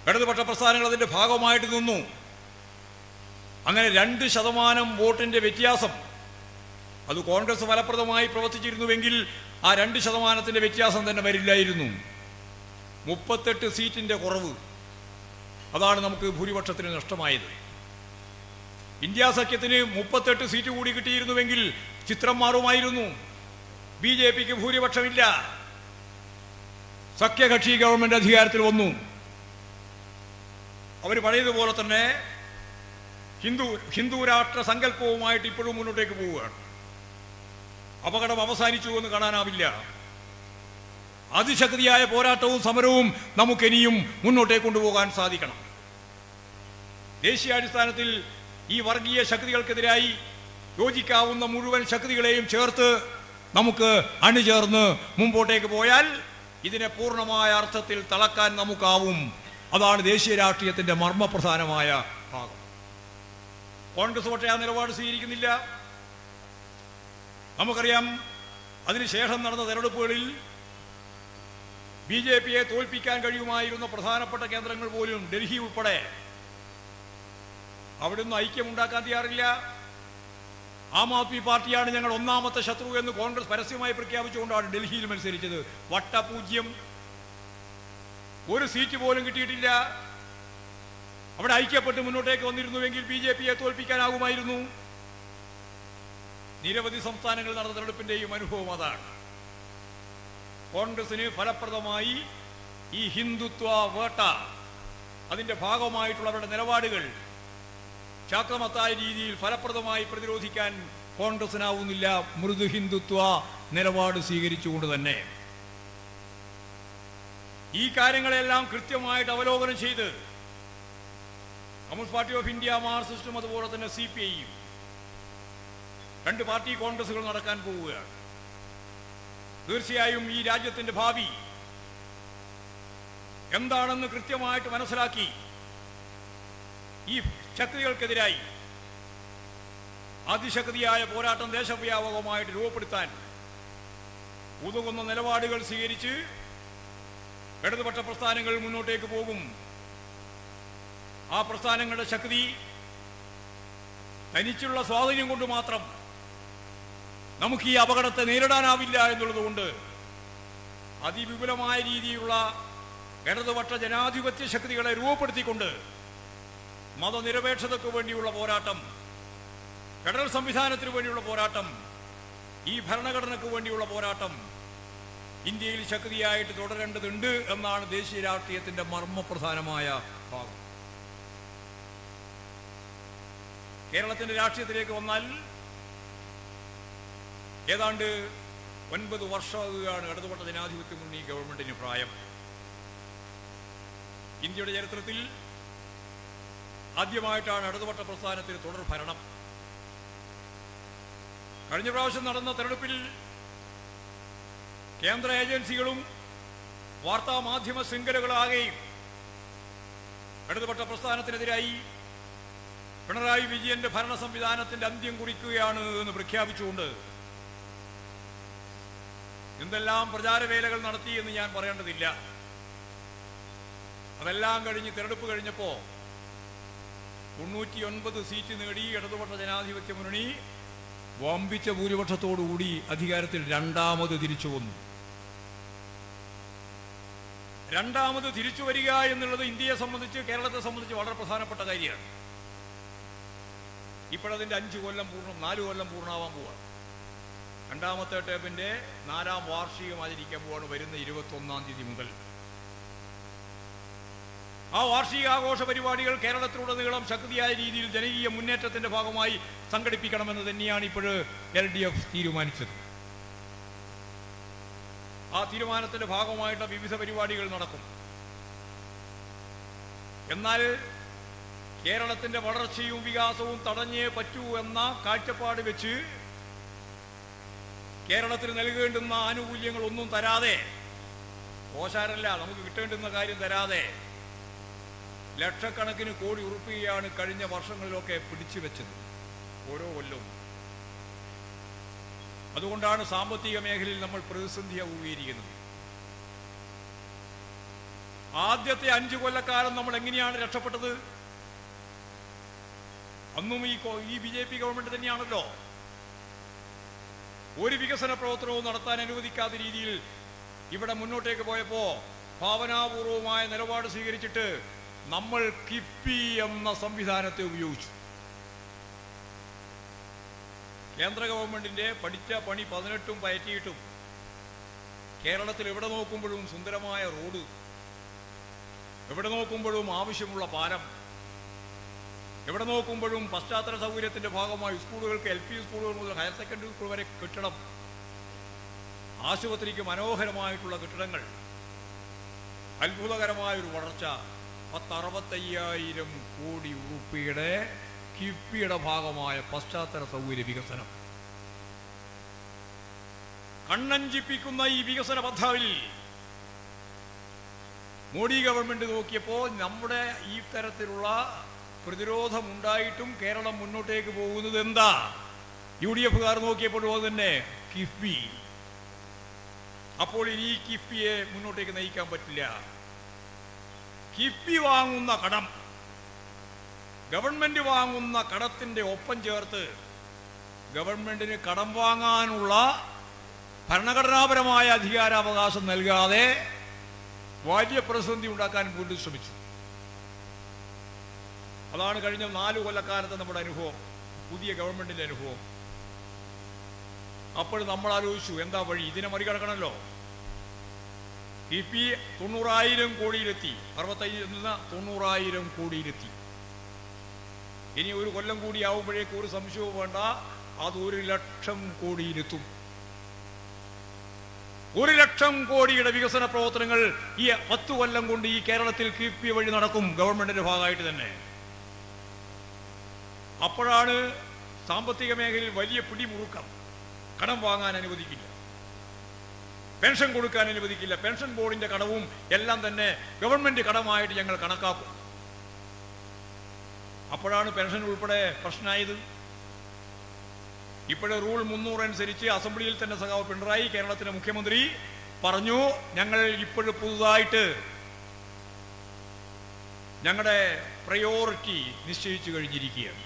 S1: ഇടതുപക്ഷ പ്രസ്ഥാനങ്ങൾ അതിൻ്റെ ഭാഗമായിട്ട് നിന്നു. അങ്ങനെ 2% വോട്ടിൻ്റെ വ്യത്യാസം, അത് കോൺഗ്രസ് ഫലപ്രദമായി പ്രവർത്തിച്ചിരുന്നുവെങ്കിൽ ആ 2% വ്യത്യാസം തന്നെ വരില്ലായിരുന്നു. 38 സീറ്റിൻ്റെ കുറവ്, അതാണ് നമുക്ക് ഭൂരിപക്ഷത്തിന് നഷ്ടമായത്. ഇന്ത്യ സഖ്യത്തിന് 38 സീറ്റ് കൂടി കിട്ടിയിരുന്നുവെങ്കിൽ ചിത്രം മാറുമായിരുന്നു. BJPക്ക് ഭൂരിപക്ഷമില്ല. സഖ്യകക്ഷി ഗവൺമെൻറ് അധികാരത്തിൽ വന്നു. അവർ പഴയതുപോലെ തന്നെ ഹിന്ദു രാഷ്ട്ര സങ്കല്പവുമായിട്ട് ഇപ്പോഴും മുന്നോട്ടേക്ക് പോവുകയാണ്. അപകടം അവസാനിച്ചു എന്ന് കാണാനാവില്ല. അതിശക്തിയായ പോരാട്ടവും സമരവും നമുക്കിനിയും മുന്നോട്ടേക്ക് കൊണ്ടുപോകാൻ സാധിക്കണം. ദേശീയാടിസ്ഥാനത്തിൽ ഈ വർഗീയ ശക്തികൾക്കെതിരായി യോജിക്കാവുന്ന മുഴുവൻ ശക്തികളെയും ചേർത്ത് നമുക്ക് അണിചേർന്ന് മുമ്പോട്ടേക്ക് പോയാൽ ഇതിനെ പൂർണ്ണമായ അർത്ഥത്തിൽ തളക്കാൻ നമുക്കാവും. അതാണ് ദേശീയ രാഷ്ട്രീയത്തിൻ്റെ മർമ്മപ്രധാനമായ ഭാഗം. കോൺഗ്രസ് പക്ഷേ ആ നിലപാട് സ്വീകരിക്കുന്നില്ല. നമുക്കറിയാം, അതിനുശേഷം നടന്ന തെരഞ്ഞെടുപ്പുകളിൽ BJPയെ തോൽപ്പിക്കാൻ കഴിയുമായിരുന്ന പ്രധാനപ്പെട്ട കേന്ദ്രങ്ങൾ പോലും ഡൽഹി ഉൾപ്പെടെ അവിടുന്ന് ഐക്യമുണ്ടാക്കാൻ തയ്യാറില്ല. ആം ആദ്മി പാർട്ടിയാണ് ഞങ്ങൾ ഒന്നാമത്തെ ശത്രു എന്ന് കോൺഗ്രസ് പരസ്യമായി പ്രഖ്യാപിച്ചുകൊണ്ടാണ് ഡൽഹിയിൽ മത്സരിച്ചത്. വട്ടപൂജ്യം, ഒരു സീറ്റ് പോലും കിട്ടിയിട്ടില്ല. അവിടെ ഐക്യപ്പെട്ട് മുന്നോട്ടേക്ക് വന്നിരുന്നുവെങ്കിൽ BJPയെ തോൽപ്പിക്കാനാകുമായിരുന്നു. നിരവധി സംസ്ഥാനങ്ങളിൽ നടന്ന തെരഞ്ഞെടുപ്പിൻ്റെയും അനുഭവം അതാണ്. കോൺഗ്രസിന് ഫലപ്രദമായി ഈ ഹിന്ദുത്വ വേട്ട, അതിൻ്റെ ഭാഗമായിട്ടുള്ളവരുടെ നിലപാടുകൾ ശാക്തമത്തായ രീതിയിൽ ഫലപ്രദമായി പ്രതിരോധിക്കാൻ കോൺഗ്രസിനാവുന്നില്ല. മൃദു ഹിന്ദുത്വ നിലപാട് സ്വീകരിച്ചുകൊണ്ട് തന്നെ ഈ കാര്യങ്ങളെല്ലാം കൃത്യമായിട്ട് അവലോകനം ചെയ്ത് കമ്മ്യൂണിസ്റ്റ് പാർട്ടി ഓഫ് ഇന്ത്യ, മാർക്സിസ്റ്റും അതുപോലെ തന്നെ CPIയും 2 പാർട്ടി കോൺഗ്രസുകൾ നടക്കാൻ പോവുകയാണ്. തീർച്ചയായും ഈ രാജ്യത്തിൻ്റെ ഭാവി എന്താണെന്ന് കൃത്യമായിട്ട് മനസ്സിലാക്കി ഈ ശക്തികൾക്കെതിരായി അതിശക്തിയായ പോരാട്ടം ദേശവ്യാപകമായിട്ട് രൂപപ്പെടുത്താൻ ഉതകുന്ന നിലപാടുകൾ സ്വീകരിച്ച് ഇടതുപക്ഷ പ്രസ്ഥാനങ്ങൾ മുന്നോട്ടേക്ക് പോകും. ആ പ്രസ്ഥാനങ്ങളുടെ ശക്തി തനിച്ചുള്ള സ്വാധീനം കൊണ്ട് മാത്രം നമുക്ക് ഈ അപകടത്തെ നേരിടാനാവില്ല എന്നുള്ളതുകൊണ്ട് അതിവിപുലമായ രീതിയിലുള്ള ഇടതുപക്ഷ ജനാധിപത്യ ശക്തികളെ രൂപപ്പെടുത്തിക്കൊണ്ട് മതനിരപേക്ഷതയ്ക്ക് വേണ്ടിയുള്ള പോരാട്ടം, ഫെഡറൽ സംവിധാനത്തിന് വേണ്ടിയുള്ള പോരാട്ടം, ഈ ഭരണഘടനയ്ക്ക് വേണ്ടിയുള്ള പോരാട്ടം ഇന്ത്യയിൽ ശക്തിയായിട്ട് തുടരേണ്ടതുണ്ട് എന്നാണ് ദേശീയ രാഷ്ട്രീയത്തിൻ്റെ മർമ്മപ്രധാനമായ ഭാഗം. കേരളത്തിൻ്റെ രാഷ്ട്രീയത്തിലേക്ക് വന്നാൽ ഏതാണ്ട് 9 വർഷമാകുകയാണ് ഇടതുപക്ഷ ജനാധിപത്യ മുന്നണി ഗവൺമെന്റിന് പ്രായം. ഇന്ത്യയുടെ ചരിത്രത്തിൽ ആദ്യമായിട്ടാണ് ഇടതുപക്ഷ പ്രസ്ഥാനത്തിന് തുടർ ഭരണം. കഴിഞ്ഞ പ്രാവശ്യം നടന്ന തെരഞ്ഞെടുപ്പിൽ കേന്ദ്ര ഏജൻസികളും വാർത്താ മാധ്യമ ശൃംഖലകളാകെയും ഇടതുപക്ഷ പ്രസ്ഥാനത്തിനെതിരായി പിണറായി വിജയന്റെ ഭരണ സംവിധാനത്തിന്റെ അന്ത്യം കുറിക്കുകയാണ് എന്ന് പ്രഖ്യാപിച്ചുകൊണ്ട് എന്തെല്ലാം പ്രചാരവേലകൾ നടത്തി എന്ന് ഞാൻ പറയേണ്ടതില്ല. അതെല്ലാം കഴിഞ്ഞ് തെരഞ്ഞെടുപ്പ് കഴിഞ്ഞപ്പോൾ 99 സീറ്റ് നേടി ഇടതുപക്ഷ ജനാധിപത്യ മുന്നണി വമ്പിച്ച ഭൂരിപക്ഷത്തോടുകൂടി അധികാരത്തിൽ രണ്ടാമത് തിരിച്ചു വന്നു. രണ്ടാമത് തിരിച്ചു വരിക എന്നുള്ളത് ഇന്ത്യയെ സംബന്ധിച്ച്, കേരളത്തെ സംബന്ധിച്ച് വളരെ പ്രധാനപ്പെട്ട കാര്യമാണ്. ഇപ്പോഴതിൻ്റെ 4 കൊല്ലം പൂർണ്ണമാവാൻ പോവാണ്. രണ്ടാമത്തെ ടേമിൻ്റെ 4ാം വാർഷികം ആചരിക്കാൻ പോവാണ് വരുന്ന 21-ാം തീയതി മുതൽ. ആ വാർഷികാഘോഷ പരിപാടികൾ കേരളത്തിലുടനീളം ശക്തിയായ രീതിയിൽ ജനകീയ മുന്നേറ്റത്തിൻ്റെ ഭാഗമായി സംഘടിപ്പിക്കണമെന്ന് തന്നെയാണ് ഇപ്പോൾ LDF തീരുമാനിച്ചത്. ആ തീരുമാനത്തിൻ്റെ ഭാഗമായിട്ട് വിവിധ പരിപാടികൾ നടക്കും. എന്നാൽ കേരളത്തിൻ്റെ വളർച്ചയും വികാസവും തടഞ്ഞേ പറ്റൂ എന്ന കാഴ്ചപ്പാട് വെച്ച് കേരളത്തിന് നൽകേണ്ടുന്ന ആനുകൂല്യങ്ങളൊന്നും തരാതെ, ഓശാരല്ല നമുക്ക് കിട്ടേണ്ടുന്ന കാര്യം തരാതെ ലക്ഷക്കണക്കിന് കോടി ഉറുപ്പികയാണ് കഴിഞ്ഞ വർഷങ്ങളിലൊക്കെ പിടിച്ചു വെച്ചത് ഓരോ കൊല്ലവും. അതുകൊണ്ടാണ് സാമ്പത്തിക മേഖലയിൽ നമ്മൾ പ്രതിസന്ധി അഭിമുഖീകരിക്കുന്നത്. ആദ്യത്തെ 5 കൊല്ലക്കാലം നമ്മൾ എങ്ങനെയാണ് രക്ഷപ്പെട്ടത്? അന്നും ഈ BJP ഗവൺമെന്റ് തന്നെയാണല്ലോ. ഒരു വികസന പ്രവർത്തനവും നടത്താൻ അനുവദിക്കാത്ത രീതിയിൽ ഇവിടെ മുന്നോട്ടേക്ക് പോയപ്പോൾ ഭാവനാപൂർവമായ നിലപാട് സ്വീകരിച്ചിട്ട് നമ്മൾ കിഫ്ബി എന്ന സംവിധാനത്തെ ഉപയോഗിച്ചു. കേന്ദ്ര ഗവൺമെന്റിന്റെ പഠിച്ച പണി 18 പയറ്റിയിട്ടും കേരളത്തിൽ എവിടെ നോക്കുമ്പോഴും സുന്ദരമായ റോഡ്, എവിടെ നോക്കുമ്പോഴും ആവശ്യമുള്ള പാലം, എവിടെ നോക്കുമ്പോഴും പശ്ചാത്തല സൗകര്യത്തിന്റെ ഭാഗമായി സ്കൂളുകൾക്ക് LP സ്കൂളുകൾ മുതൽ ഹയർ സെക്കൻഡറി സ്കൂൾ വരെ കെട്ടിടം, ആശുപത്രിക്ക് മനോഹരമായിട്ടുള്ള കെട്ടിടങ്ങൾ, അത്ഭുതകരമായൊരു വളർച്ച. 65,000 കോടി ഉറുപ്പിയുടെ കിഫ്ബിയുടെ ഭാഗമായ പശ്ചാത്തല സൗകര്യ വികസനം. കണ്ണഞ്ചിപ്പിക്കുന്ന ഈ വികസന പദ്ധതിയിൽ മോഡി ഗവൺമെന്റ് നോക്കിയപ്പോൾ നമ്മുടെ ഈ തരത്തിലുള്ള പ്രതിരോധമുണ്ടായിട്ടും കേരളം മുന്നോട്ടേക്ക് പോകുന്നത് എന്താ? UDF-കാർ നോക്കിയപ്പോഴും അത് തന്നെ, കിഫ്ബി. അപ്പോൾ ഇനി ഈ കിഫ്ബിയെ മുന്നോട്ടേക്ക് നയിക്കാൻ പറ്റില്ല. കിഫ്ബി വാങ്ങുന്ന കടം, ഗവൺമെന്റ് വാങ്ങുന്ന കടത്തിന്റെ ഒപ്പം ചേർത്ത് ഗവൺമെന്റിന് കടം വാങ്ങാനുള്ള ഭരണഘടനാപരമായ അധികാരാവകാശം നൽകാതെ വലിയ പ്രതിസന്ധി ഉണ്ടാക്കാൻ വീണ്ടും ശ്രമിച്ചു. അതാണ് കഴിഞ്ഞ 4 കൊല്ലക്കാലത്തെ നമ്മുടെ അനുഭവം, പുതിയ ഗവൺമെന്റിന്റെ അനുഭവം. അപ്പോൾ നമ്മൾ ആലോചിച്ചു എന്താ വഴി? ഇതിനെ മറികടക്കണമല്ലോ. കിഫ്ബി 90,000 കോടിയിലെത്തി, 65 നിന്ന് 90,000 കോടിയിലെത്തി. ഇനി ഒരു കൊല്ലം കൂടി ആവുമ്പോഴേക്ക് ഒരു സംശയവും വേണ്ട, അത് 1,00,000 കോടിയിലെത്തും. 1,00,000 കോടിയുടെ വികസന പ്രവർത്തനങ്ങൾ ഈ 10 കൊല്ലം കൊണ്ട് ഈ കേരളത്തിൽ കിഫ്ബി വഴി നടക്കും, ഗവൺമെന്റിന്റെ ഭാഗമായിട്ട് തന്നെ. അപ്പോഴാണ് സാമ്പത്തിക മേഖലയിൽ വലിയ പിടിമുറുക്കം. കടം വാങ്ങാൻ അനുവദിക്കില്ല, പെൻഷൻ കൊടുക്കാൻ അനുവദിക്കില്ല, പെൻഷൻ ബോർഡിന്റെ കടവും എല്ലാം തന്നെ ഗവൺമെന്റ് കടമായിട്ട് ഞങ്ങൾ കണക്കാക്കും. അപ്പോഴാണ് പെൻഷൻ ഉൾപ്പെടെ പ്രശ്നമായത്. ഇപ്പോഴെ റൂൾ 300 അനുസരിച്ച് അസംബ്ലിയിൽ തന്നെ സഖാവ് പിണറായി, കേരളത്തിലെ മുഖ്യമന്ത്രി, പറഞ്ഞു ഞങ്ങൾ ഇപ്പോഴും പുതുതായിട്ട് ഞങ്ങളുടെ പ്രയോറിറ്റി നിശ്ചയിച്ചു കഴിഞ്ഞിരിക്കുകയാണ്,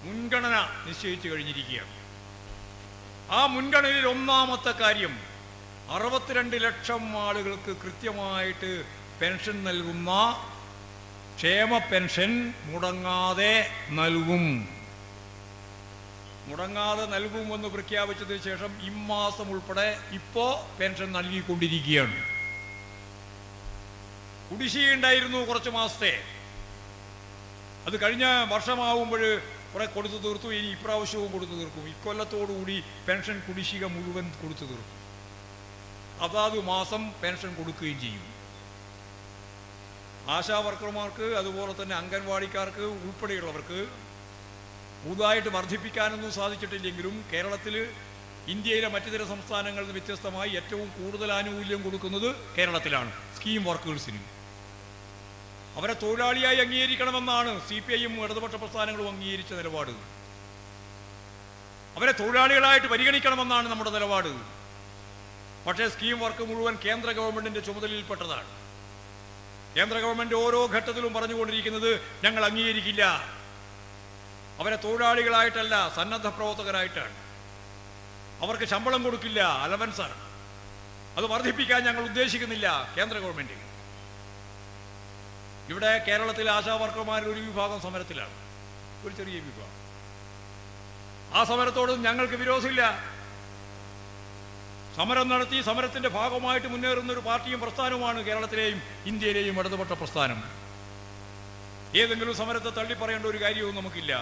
S1: മുൻഗണന നിശ്ചയിച്ചു കഴിഞ്ഞിരിക്കുകയാണ്. ആ മുൻഗണനയിൽ ഒന്നാമത്തെ കാര്യം 62 ലക്ഷം ആളുകൾക്ക് കൃത്യമായിട്ട് പെൻഷൻ നൽകുന്ന ക്ഷേമ പെൻഷൻ മുടങ്ങാതെ നൽകും. മുടങ്ങാതെ നൽകുമെന്ന് പ്രഖ്യാപിച്ചതിന് ശേഷം ഇമ്മാസം ഉൾപ്പെടെ ഇപ്പോ പെൻഷൻ നൽകിക്കൊണ്ടിരിക്കുകയാണ്. കുടിശ്ശികയുണ്ടായിരുന്നു കുറച്ച് മാസത്തെ, അത് കഴിഞ്ഞ വർഷമാവുമ്പോൾ കുറെ കൊടുത്തു തീർത്തു. ഇനി ഇപ്രാവശ്യവും കൊടുത്തു തീർക്കും. ഇക്കൊല്ലത്തോടുകൂടി പെൻഷൻ കുടിശ്ശിക മുഴുവൻ കൊടുത്തു തീർക്കും. അതാത് മാസം പെൻഷൻ കൊടുക്കുകയും ചെയ്യും. ആശാ വർക്കർമാർക്ക്, അതുപോലെ തന്നെ അംഗൻവാടിക്കാർക്ക് ഉൾപ്പെടെയുള്ളവർക്ക് പുതുതായിട്ട് വർദ്ധിപ്പിക്കാനൊന്നും സാധിച്ചിട്ടില്ലെങ്കിലും കേരളത്തിൽ ഇന്ത്യയിലെ മറ്റു ചില സംസ്ഥാനങ്ങളിൽ നിന്ന് വ്യത്യസ്തമായി ഏറ്റവും കൂടുതൽ ആനുകൂല്യം കൊടുക്കുന്നത് കേരളത്തിലാണ് സ്കീം വർക്കേഴ്സിന്. അവരെ തൊഴിലാളിയായി അംഗീകരിക്കണമെന്നാണ് CPI-യും ഇടതുപക്ഷ പ്രസ്ഥാനങ്ങളും അംഗീകരിച്ച നിലപാട്. അവരെ തൊഴിലാളികളായിട്ട് പരിഗണിക്കണമെന്നാണ് നമ്മുടെ നിലപാട്. പക്ഷേ സ്കീം വർക്ക് മുഴുവൻ കേന്ദ്ര ഗവൺമെന്റിന്റെ ചുമതലയിൽപ്പെട്ടതാണ്. കേന്ദ്ര ഗവൺമെന്റ് ഓരോ ഘട്ടത്തിലും പറഞ്ഞുകൊണ്ടിരിക്കുന്നത് ഞങ്ങൾ അംഗീകരിക്കില്ല, അവരെ തൊഴിലാളികളായിട്ടല്ല സന്നദ്ധ പ്രവർത്തകരായിട്ടാണ്, അവർക്ക് ശമ്പളം കൊടുക്കില്ല, അലവൻസാണ്, അത് വർദ്ധിപ്പിക്കാൻ ഞങ്ങൾ ഉദ്ദേശിക്കുന്നില്ല കേന്ദ്ര ഗവൺമെന്റ്. ഇവിടെ കേരളത്തിലെ ആശാ വർക്കർമാരിൽ ഒരു വിഭാഗം സമരത്തിലാണ്, ഒരു ചെറിയ വിഭാഗം. ആ സമരത്തോട് ഞങ്ങൾക്ക് വിരോധമില്ല. സമരം നടത്തി സമരത്തിന്റെ ഭാഗമായിട്ട് മുന്നേറുന്ന ഒരു പാർട്ടിയും പ്രസ്ഥാനവുമാണ് കേരളത്തിലെയും ഇന്ത്യയിലെയും ഇടതുപക്ഷ പ്രസ്ഥാനം. ഏതെങ്കിലും സമരത്തെ തള്ളിപ്പറയേണ്ട ഒരു കാര്യവും നമുക്കില്ല.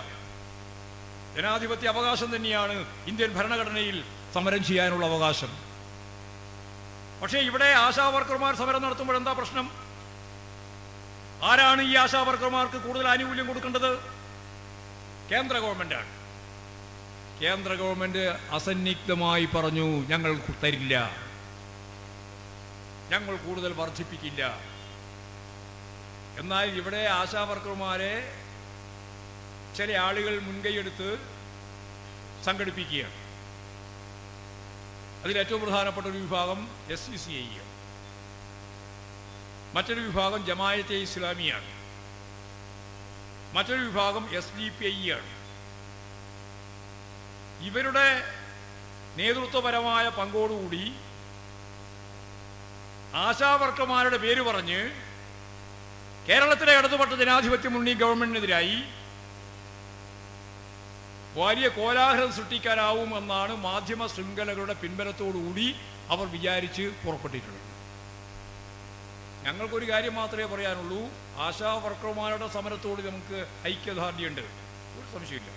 S1: ജനാധിപത്യ അവകാശം തന്നെയാണ് ഇന്ത്യൻ ഭരണഘടനയിൽ സമരം ചെയ്യാനുള്ള അവകാശം. പക്ഷേ ഇവിടെ ആശാ വർക്കർമാർ സമരം നടത്തുമ്പോൾ എന്താ പ്രശ്നം? ആരാണ് ഈ ആശാവർക്കർമാർക്ക് കൂടുതൽ ആനുകൂല്യം കൊടുക്കേണ്ടത്? കേന്ദ്ര ഗവൺമെന്റാണ്. കേന്ദ്ര ഗവൺമെന്റ് അസന്നിഗ്ധമായി പറഞ്ഞു, ഞങ്ങൾ തരില്ല, ഞങ്ങൾ കൂടുതൽ വർദ്ധിപ്പിക്കില്ല. എന്നാൽ ഇവിടെ ആശാവർക്കർമാരെ ചില ആളുകൾ മുൻകൈയെടുത്ത് സംഘടിപ്പിക്കുകയാണ്. അതിലേറ്റവും പ്രധാനപ്പെട്ട ഒരു വിഭാഗം SCCI ആണ്, മറ്റൊരു വിഭാഗം ജമായത്തെ ഇസ്ലാമിയാണ്, മറ്റൊരു വിഭാഗം SDPI ആണ്. ഇവരുടെ നേതൃത്വപരമായ പങ്കോടുകൂടി ആശാവർക്കർമാരുടെ പേര് പറഞ്ഞ് കേരളത്തിലെ ഇടതുപക്ഷ ജനാധിപത്യ മുന്നണി ഗവൺമെന്റിനെതിരായി വലിയ കോലാഹലം സൃഷ്ടിക്കാനാവുമെന്നാണ് മാധ്യമ ശൃംഖലകളുടെ പിൻബലത്തോടുകൂടി അവർ വിചാരിച്ച് പുറപ്പെട്ടിട്ടുള്ളത്. ഞങ്ങൾക്കൊരു കാര്യം മാത്രമേ പറയാനുള്ളൂ, ആശാവർക്കർമാരുടെ സമരത്തോട് നമുക്ക് ഐക്യദാർഢ്യമുണ്ട്, ഒരു സംശയമില്ല.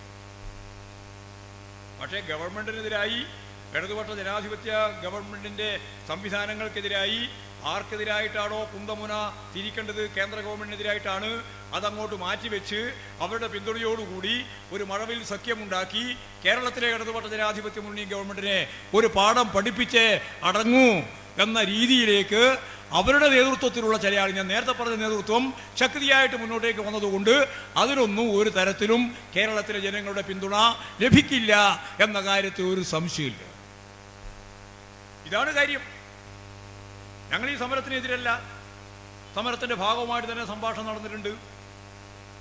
S1: പക്ഷേ ഗവൺമെന്റിനെതിരായി, ഇടതുപക്ഷ ജനാധിപത്യ ഗവൺമെന്റിന്റെ സംവിധാനങ്ങൾക്കെതിരായി ആർക്കെതിരായിട്ടാണോ കുന്തമുന തിരിക്കേണ്ടത്, കേന്ദ്ര ഗവൺമെന്റിനെതിരായിട്ടാണ്, അതങ്ങോട്ട് മാറ്റിവെച്ച് അവരുടെ പിന്തുണയോടുകൂടി ഒരു മഴവിൽ സഖ്യമുണ്ടാക്കി കേരളത്തിലെ ഇടതുപക്ഷ ജനാധിപത്യ മുന്നണി ഗവൺമെന്റിനെ ഒരു പാഠം പഠിപ്പിച്ചേ അടങ്ങൂ എന്ന രീതിയിലേക്ക് അവരുടെ നേതൃത്വത്തിലുള്ള ചില ആൾ, ഞാൻ നേരത്തെ പറഞ്ഞ നേതൃത്വം ശക്തിയായിട്ട് മുന്നോട്ടേക്ക് വന്നതുകൊണ്ട് അതിനൊന്നും ഒരു തരത്തിലും കേരളത്തിലെ ജനങ്ങളുടെ പിന്തുണ ലഭിക്കില്ല എന്ന കാര്യത്തിൽ ഒരു സംശയമില്ല. ഇതാണ് കാര്യം. ഞങ്ങൾ ഈ സമരത്തിനെതിരല്ല, സമരത്തിന്റെ ഭാഗമായിട്ട് തന്നെ സംഭാഷണം നടന്നിട്ടുണ്ട്.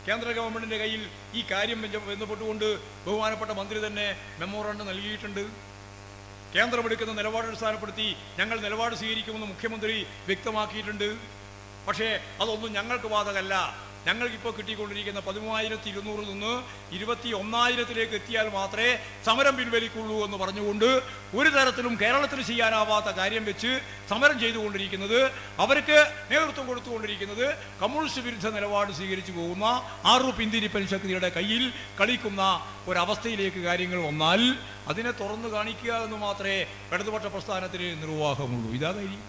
S1: കേന്ദ്ര ഗവൺമെന്റിന്റെ കയ്യിൽ ഈ കാര്യം ബന്ധപ്പെട്ടുകൊണ്ട് ബഹുമാനപ്പെട്ട മന്ത്രി തന്നെ മെമ്മോറാണ്ടം നൽകിയിട്ടുണ്ട്. കേന്ദ്രമെടുക്കുന്ന നിലപാട് അടിസ്ഥാനപ്പെടുത്തി ഞങ്ങൾ നിലപാട് സ്വീകരിക്കുമെന്ന് മുഖ്യമന്ത്രി വ്യക്തമാക്കിയിട്ടുണ്ട്. പക്ഷേ അതൊന്നും ഞങ്ങൾക്ക് ബാധകമല്ല. ഞങ്ങൾക്കിപ്പോൾ കിട്ടിക്കൊണ്ടിരിക്കുന്ന 13,200 നിന്ന് 21,000 എത്തിയാൽ മാത്രമേ സമരം പിൻവലിക്കുള്ളൂ എന്ന് പറഞ്ഞുകൊണ്ട് ഒരു തരത്തിലും കേരളത്തിൽ ചെയ്യാനാവാത്ത കാര്യം വെച്ച് സമരം ചെയ്തുകൊണ്ടിരിക്കുന്നത്, അവർക്ക് നേതൃത്വം കൊടുത്തുകൊണ്ടിരിക്കുന്നത് കമ്മ്യൂണിസ്റ്റ് വിരുദ്ധ നിലപാട് സ്വീകരിച്ചു പോകുന്ന ആറു പിന്തിരിപ്പൻ ശക്തിയുടെ കയ്യിൽ കളിക്കുന്ന ഒരവസ്ഥയിലേക്ക് കാര്യങ്ങൾ വന്നാൽ അതിനെ തുറന്നു കാണിക്കുക എന്ന് മാത്രമേ ഇടതുപക്ഷ പ്രസ്ഥാനത്തിന് നിർവാഹമുള്ളൂ. ഇതാ കാര്യം.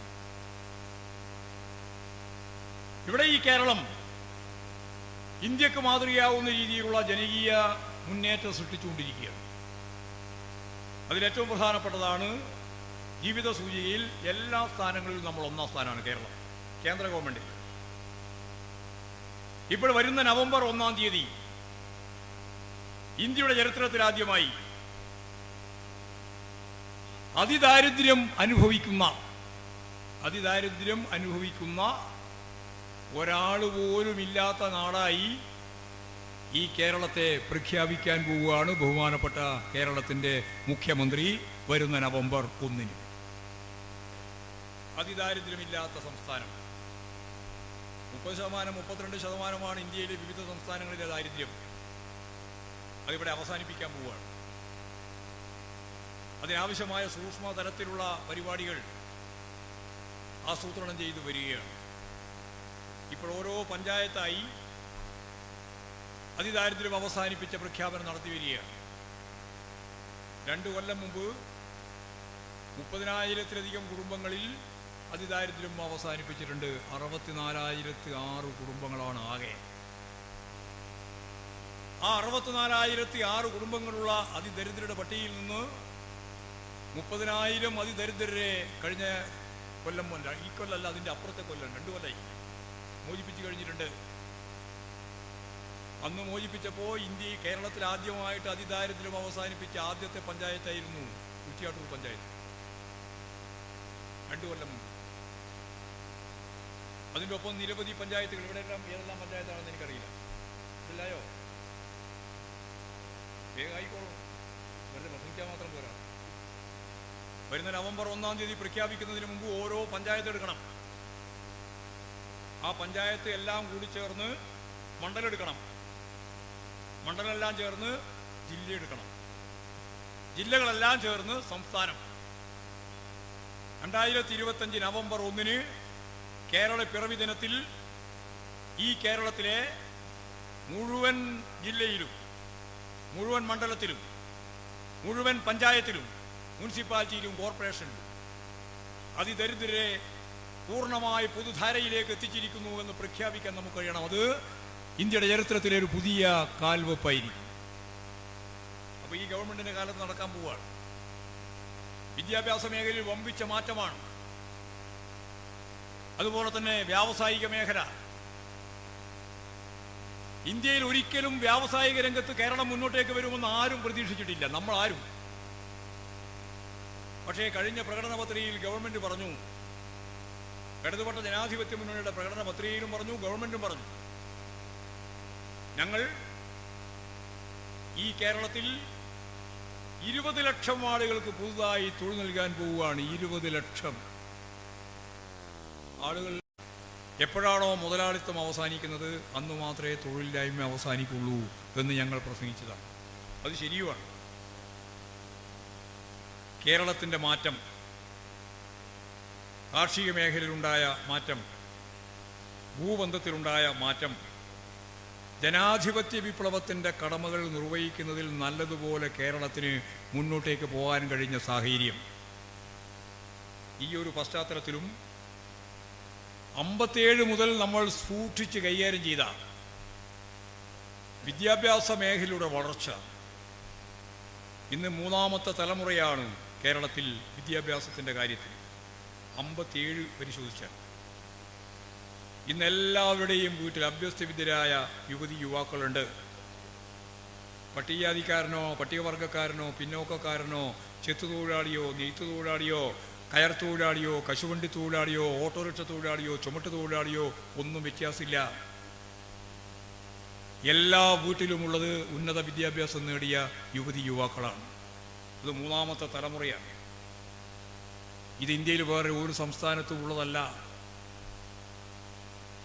S1: ഇവിടെ ഈ കേരളം ഇന്ത്യക്ക് മാതൃകയാവുന്ന രീതിയിലുള്ള ജനകീയ മുന്നേറ്റം സൃഷ്ടിച്ചുകൊണ്ടിരിക്കുകയാണ്. അതിലേറ്റവും പ്രധാനപ്പെട്ടതാണ് ജീവിത സൂചികയിൽ എല്ലാ സ്ഥാനങ്ങളിലും നമ്മൾ 1-ാം സ്ഥാനമാണ് കേരളം, കേന്ദ്ര ഗവൺമെന്റിൽ. ഇപ്പോൾ വരുന്ന നവംബർ 1-ാം തീയതി ഇന്ത്യയുടെ ചരിത്രത്തിൽ ആദ്യമായി അതിദാരിദ്ര്യം അനുഭവിക്കുന്ന ഒരാൾ പോലും ഇല്ലാത്ത നാടായി ഈ കേരളത്തെ പ്രഖ്യാപിക്കാൻ പോവുകയാണ് ബഹുമാനപ്പെട്ട കേരളത്തിൻ്റെ മുഖ്യമന്ത്രി വരുന്ന നവംബർ 1-ന്. അതിദാരിദ്ര്യമില്ലാത്ത സംസ്ഥാനം. 30%, 32% ഇന്ത്യയിലെ വിവിധ സംസ്ഥാനങ്ങളിലെ ദാരിദ്ര്യം. അതിവിടെ അവസാനിപ്പിക്കാൻ പോവുകയാണ്. അതിനാവശ്യമായ സൂക്ഷ്മ തലത്തിലുള്ള പരിപാടികൾ ആസൂത്രണം ചെയ്തു വരികയാണ്. ഇപ്പോൾ ഓരോ പഞ്ചായത്തായി അതിദാരിദ്ര്യം അവസാനിപ്പിച്ച പ്രഖ്യാപനം നടത്തി വരികയാണ്. 2 കൊല്ലം മുമ്പ് 30,000-ലധികം കുടുംബങ്ങളിൽ അതിദാരിദ്ര്യം അവസാനിപ്പിച്ചിട്ടുണ്ട്. 64,006 കുടുംബങ്ങളാണ് ആകെ. ആ 64,006 കുടുംബങ്ങളുള്ള അതിദരിദ്രരുടെ പട്ടികയിൽ നിന്ന് 30,000 അതിദരിദ്രരെ കഴിഞ്ഞ കൊല്ലം, ഈ കൊല്ലമല്ല അതിൻ്റെ അപ്പുറത്തെ കൊല്ലം, 2 കൊല്ലമായി മോചിപ്പിച്ചു കഴിഞ്ഞിട്ടുണ്ട്. അന്ന് മോചിപ്പിച്ചപ്പോൾ കേരളത്തിൽ ആദ്യമായിട്ട് അതിദാരിദ്ര്യം അവസാനിപ്പിച്ച ആദ്യത്തെ പഞ്ചായത്തായിരുന്നു കുറ്റിയാട്ടൂർ പഞ്ചായത്ത്, 2 കൊല്ലം മുമ്പ്. അതിൻ്റെ ഒപ്പം നിരവധി പഞ്ചായത്തുകൾ, ഇവിടെ ഏതെല്ലാം പഞ്ചായത്താണെന്ന് എനിക്കറിയില്ല. ഇല്ലായോ? വേഗമായിക്കോളൂ, വെറുതെ പ്രസംഗിക്കാൻ മാത്രം പോരാ. വരുന്ന നവംബർ 1-ാം തീയതി പ്രഖ്യാപിക്കുന്നതിന് മുമ്പ് ഓരോ പഞ്ചായത്ത് എടുക്കണം. ആ പഞ്ചായത്ത് എല്ലാം കൂടി ചേർന്ന് മണ്ഡലമെടുക്കണം. മണ്ഡലമെല്ലാം ചേർന്ന് ജില്ല എടുക്കണം. ജില്ലകളെല്ലാം ചേർന്ന് സംസ്ഥാനം. 2025 നവംബർ 1-ന് കേരള പിറവി ദിനത്തിൽ ഈ കേരളത്തിലെ മുഴുവൻ ജില്ലയിലും, മുഴുവൻ മണ്ഡലത്തിലും, മുഴുവൻ പഞ്ചായത്തിലും, മുനിസിപ്പാലിറ്റിയിലും, കോർപ്പറേഷനിലും അതിദരിദ്രരെ പൂർണ്ണമായി പൊതുധാരയിലേക്ക് എത്തിച്ചിരിക്കുന്നു എന്ന് പ്രഖ്യാപിക്കാൻ നമുക്ക് കഴിയണം. അത് ഇന്ത്യയുടെ ചരിത്രത്തിലെ ഒരു പുതിയ കാൽവെപ്പായിരിക്കും. അപ്പോൾ ഈ ഗവൺമെന്റിന്റെ കാലത്ത് നടക്കാൻ പോവുകയാണ്. വിദ്യാഭ്യാസ മേഖലയിൽ വമ്പിച്ച മാറ്റമാണ്. അതുപോലെ തന്നെ വ്യാവസായിക മേഖല. ഇന്ത്യയിൽ ഒരിക്കലും വ്യാവസായിക രംഗത്ത് കേരളം മുന്നോട്ടേക്ക് വരുമെന്ന് ആരും പ്രതീക്ഷിച്ചിട്ടില്ല, നമ്മൾ ആരും. പക്ഷേ കഴിഞ്ഞ പ്രകടന പത്രികയിൽ ഗവൺമെന്റ് പറഞ്ഞു, ഇടതുപക്ഷ ജനാധിപത്യ മുന്നണിയുടെ പ്രകടന പത്രികയിലും പറഞ്ഞു, ഗവൺമെന്റും പറഞ്ഞു, ഞങ്ങൾ ഈ കേരളത്തിൽ 20 ലക്ഷം ആളുകൾക്ക് പുതുതായി തൊഴിൽ നൽകാൻ പോവുകയാണ്. 20 ലക്ഷം ആളുകൾ. എപ്പോഴാണോ മുതലാളിത്തം അവസാനിക്കുന്നത് അന്ന് മാത്രമേ തൊഴിലില്ലായ്മ അവസാനിക്കുള്ളൂ എന്ന് ഞങ്ങൾ പ്രസംഗിച്ചതാണ്. അത് ശരിയുമാണ്. കേരളത്തിൻ്റെ മാറ്റം, കാർഷിക മേഖലയിലുണ്ടായ മാറ്റം, ഭൂബന്ധത്തിലുണ്ടായ മാറ്റം, ജനാധിപത്യ വിപ്ലവത്തിൻ്റെ കടമകൾ നിർവഹിക്കുന്നതിൽ നല്ലതുപോലെ കേരളത്തിന് മുന്നോട്ടേക്ക് പോകാൻ കഴിഞ്ഞ സാഹചര്യം, ഈ ഒരു പശ്ചാത്തലത്തിലും 57 മുതൽ നമ്മൾ സൂക്ഷിച്ച് കൈകാര്യം ചെയ്ത വിദ്യാഭ്യാസ മേഖലയുടെ വളർച്ച, ഇന്ന് 3ാമത്തെ തലമുറയാണ് കേരളത്തിൽ വിദ്യാഭ്യാസത്തിൻ്റെ കാര്യത്തിൽ. 57 പരിശോധിച്ചാൽ ഇന്ന് എല്ലാവരുടെയും വീട്ടിൽ അഭ്യസ്തവിദ്യരായ യുവതി യുവാക്കളുണ്ട്. പട്ടികജാതിക്കാരനോ പട്ടികവർഗക്കാരനോ പിന്നോക്കക്കാരനോ ചെത്തുതൊഴിലാളിയോ നെയ്ത്തുതൊഴിലാളിയോ കയർ തൊഴിലാളിയോ കശുവണ്ടി തൊഴിലാളിയോ ഓട്ടോറിക്ഷ തൊഴിലാളിയോ ചുമട്ട് തൊഴിലാളിയോ ഒന്നും വ്യത്യാസമില്ല. എല്ലാ വീട്ടിലുമുള്ളത് ഉന്നത വിദ്യാഭ്യാസം നേടിയ യുവതി യുവാക്കളാണ്. ഇത് 3ാമത്തെ തലമുറയാണ്. ഇത് ഇന്ത്യയിൽ വേറെ ഒരു സംസ്ഥാനത്തും ഉള്ളതല്ല.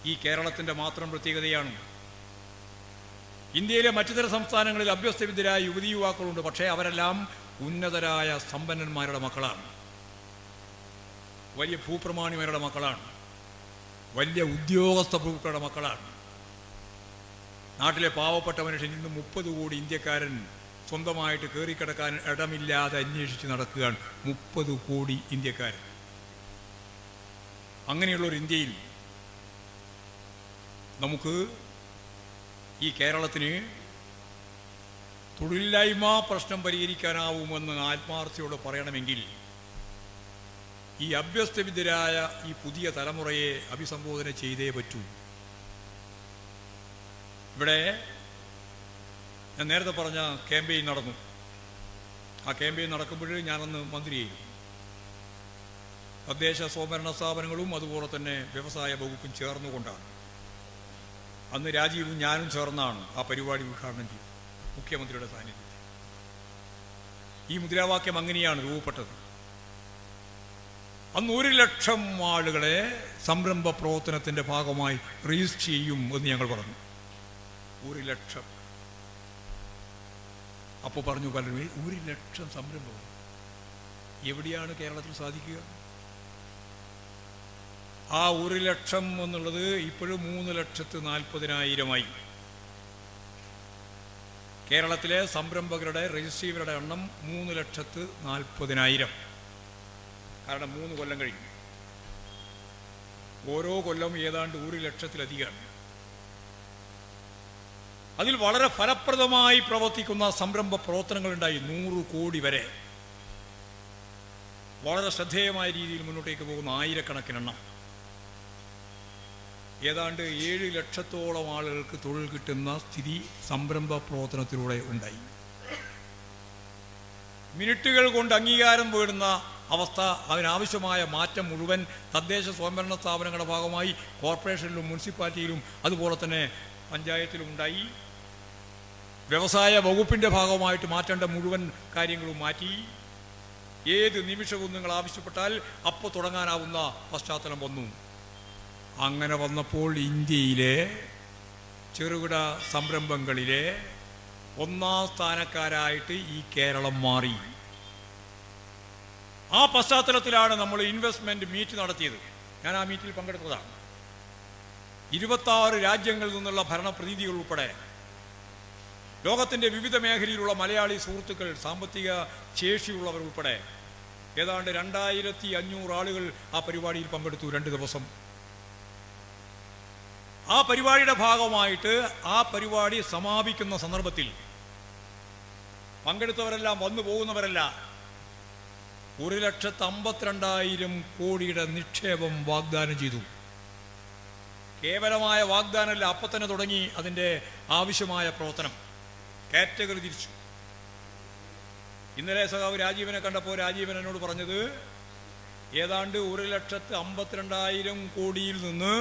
S1: ഈ കേരളത്തിൻ്റെ മാത്രം പ്രത്യേകതയാണ്. ഇന്ത്യയിലെ മറ്റു ചില സംസ്ഥാനങ്ങളിൽ അഭ്യസ്തവിദ്യരായ യുവതി യുവാക്കളുണ്ട്. പക്ഷേ അവരെല്ലാം ഉന്നതരായ സമ്പന്നന്മാരുടെ മക്കളാണ്, വലിയ ഭൂപ്രമാണിമാരുടെ മക്കളാണ്, വലിയ ഉദ്യോഗസ്ഥ പ്രമുഖരുടെ മക്കളാണ്. നാട്ടിലെ പാവപ്പെട്ട മനുഷ്യൻ ഇന്ന് 30 കോടി ഇന്ത്യക്കാരൻ സ്വന്തമായിട്ട് കയറിക്കിടക്കാൻ ഇടമില്ലാതെ അന്വേഷിച്ച് നടക്കുകയാണ്. 30 കോടി ഇന്ത്യക്കാരൻ. അങ്ങനെയുള്ളൊരു ഇന്ത്യയിൽ നമുക്ക് ഈ കേരളത്തിന് തൊഴിലില്ലായ്മ പ്രശ്നം പരിഹരിക്കാനാവുമെന്ന് ആത്മാർത്ഥയോട് പറയണമെങ്കിൽ ഈ അഭ്യസ്തവിദ്യരായ ഈ പുതിയ തലമുറയെ അഭിസംബോധന ചെയ്തേ പറ്റൂ. ഇവിടെ ഞാൻ നേരത്തെ പറഞ്ഞ ക്യാമ്പയിൻ നടന്നു. ആ ക്യാമ്പയിൻ നടക്കുമ്പോൾ ഞാനന്ന് മന്ത്രിയായിരുന്നു. തദ്ദേശ സ്വയംഭരണ സ്ഥാപനങ്ങളും അതുപോലെ തന്നെ വ്യവസായ വകുപ്പും ചേർന്നുകൊണ്ടാണ്. അന്ന് രാജീവും ഞാനും ചേർന്നാണ് ആ പരിപാടി ഉദ്ഘാടനം ചെയ്തത്, മുഖ്യമന്ത്രിയുടെ സാന്നിധ്യത്തിൽ. ഈ മുദ്രാവാക്യം അങ്ങനെയാണ് രൂപപ്പെട്ടത്. അന്ന് 1 ലക്ഷം ആളുകളെ സംരംഭ പ്രവർത്തനത്തിൻ്റെ ഭാഗമായി രജിസ്റ്റർ ചെയ്യും എന്ന് ഞങ്ങൾ പറഞ്ഞു. 1 ലക്ഷം. അപ്പോൾ പറഞ്ഞു പലരും, 1 ലക്ഷം സംരംഭം എവിടെയാണ് കേരളത്തിൽ സാധിക്കുക? ആ 1 ലക്ഷം എന്നുള്ളത് ഇപ്പോഴും 3,40,000 കേരളത്തിലെ സംരംഭകരുടെ രജിസ്റ്റർ ചെയ്തവരുടെ എണ്ണം 3,40,000. കാരണം 3 കൊല്ലം കഴിഞ്ഞു. ഓരോ കൊല്ലം ഏതാണ്ട് 1 ലക്ഷത്തിലധികമാണ്. അതിൽ വളരെ ഫലപ്രദമായി പ്രവർത്തിക്കുന്ന സംരംഭ പ്രവർത്തനങ്ങളുണ്ടായി 100 കോടി വരെ. വളരെ ശ്രദ്ധേയമായ രീതിയിൽ മുന്നോട്ടേക്ക് പോകുന്ന ആയിരക്കണക്കിനെണ്ണം. ഏതാണ്ട് 7 ലക്ഷത്തോളം ആളുകൾക്ക് തൊഴിൽ കിട്ടുന്ന സ്ഥിതി സംരംഭ പ്രവർത്തനത്തിലൂടെ ഉണ്ടായി. മിനിറ്റുകൾ കൊണ്ട് അംഗീകാരം വേടുന്ന അവസ്ഥ, അതിനാവശ്യമായ മാറ്റം മുഴുവൻ തദ്ദേശ സ്വയംഭരണ സ്ഥാപനങ്ങളുടെ ഭാഗമായി കോർപ്പറേഷനിലും മുനിസിപ്പാലിറ്റിയിലും അതുപോലെ തന്നെ പഞ്ചായത്തിലും ഉണ്ടായി. വ്യവസായ വകുപ്പിൻ്റെ ഭാഗമായിട്ട് മാറ്റേണ്ട മുഴുവൻ കാര്യങ്ങളും മാറ്റി. ഏത് നിമിഷവും നിങ്ങൾ ആവശ്യപ്പെട്ടാൽ അപ്പോൾ തുടങ്ങാനാവുന്ന പശ്ചാത്തലം വന്നു. അങ്ങനെ വന്നപ്പോൾ ഇന്ത്യയിലെ ചെറുകിട സംരംഭങ്ങളിലെ 1ാം സ്ഥാനക്കാരായിട്ട് ഈ കേരളം മാറി. ആ പശ്ചാത്തലത്തിലാണ് നമ്മൾ ഇൻവെസ്റ്റ്മെൻറ്റ് മീറ്റ് നടത്തിയത്. ഞാൻ ആ മീറ്റിൽ പങ്കെടുത്തതാണ്. 26 രാജ്യങ്ങളിൽ നിന്നുള്ള ഭരണപ്രതിനിധികൾ ഉൾപ്പെടെ ലോകത്തിൻ്റെ വിവിധ മേഖലയിലുള്ള മലയാളി സുഹൃത്തുക്കൾ, സാമ്പത്തിക ശേഷിയുള്ളവർ ഉൾപ്പെടെ ഏതാണ്ട് 2500 ആളുകൾ ആ പരിപാടിയിൽ പങ്കെടുത്തു 2 ദിവസം. ആ പരിപാടിയുടെ ഭാഗമായിട്ട് ആ പരിപാടി സമാപിക്കുന്ന സന്ദർഭത്തിൽ പങ്കെടുത്തവരെല്ലാം വന്നു പോകുന്നവരല്ല, 1,52,000 കോടിയുടെ നിക്ഷേപം വാഗ്ദാനം ചെയ്തു. കേവലമായ വാഗ്ദാനമല്ല, അപ്പം തന്നെ തുടങ്ങി അതിൻ്റെ ആവശ്യമായ പ്രവർത്തനം. കാറ്റഗറി തിരിച്ചു. ഇന്നലെ സഖാവ് രാജീവനെ കണ്ടപ്പോൾ രാജീവൻ എന്നോട് പറഞ്ഞത് ഏതാണ്ട് 1,52,000 കോടിയിൽ നിന്ന്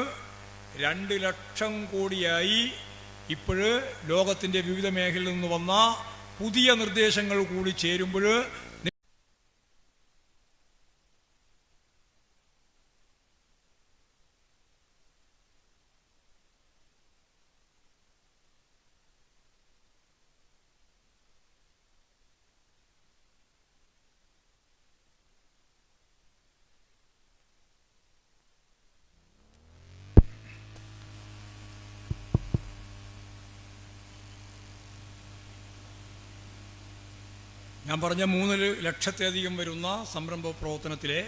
S1: 2 ലക്ഷം കോടിയായി ഇപ്പോഴ് ലോകത്തിൻ്റെ വിവിധ മേഖലയിൽ നിന്ന് വന്ന പുതിയ നിർദ്ദേശങ്ങൾ കൂടി ചേരുമ്പോൾ ഞാൻ പറഞ്ഞ 3 ലക്ഷത്തിലധികം വരുന്ന സംരംഭ പ്രവർത്തനത്തിലെ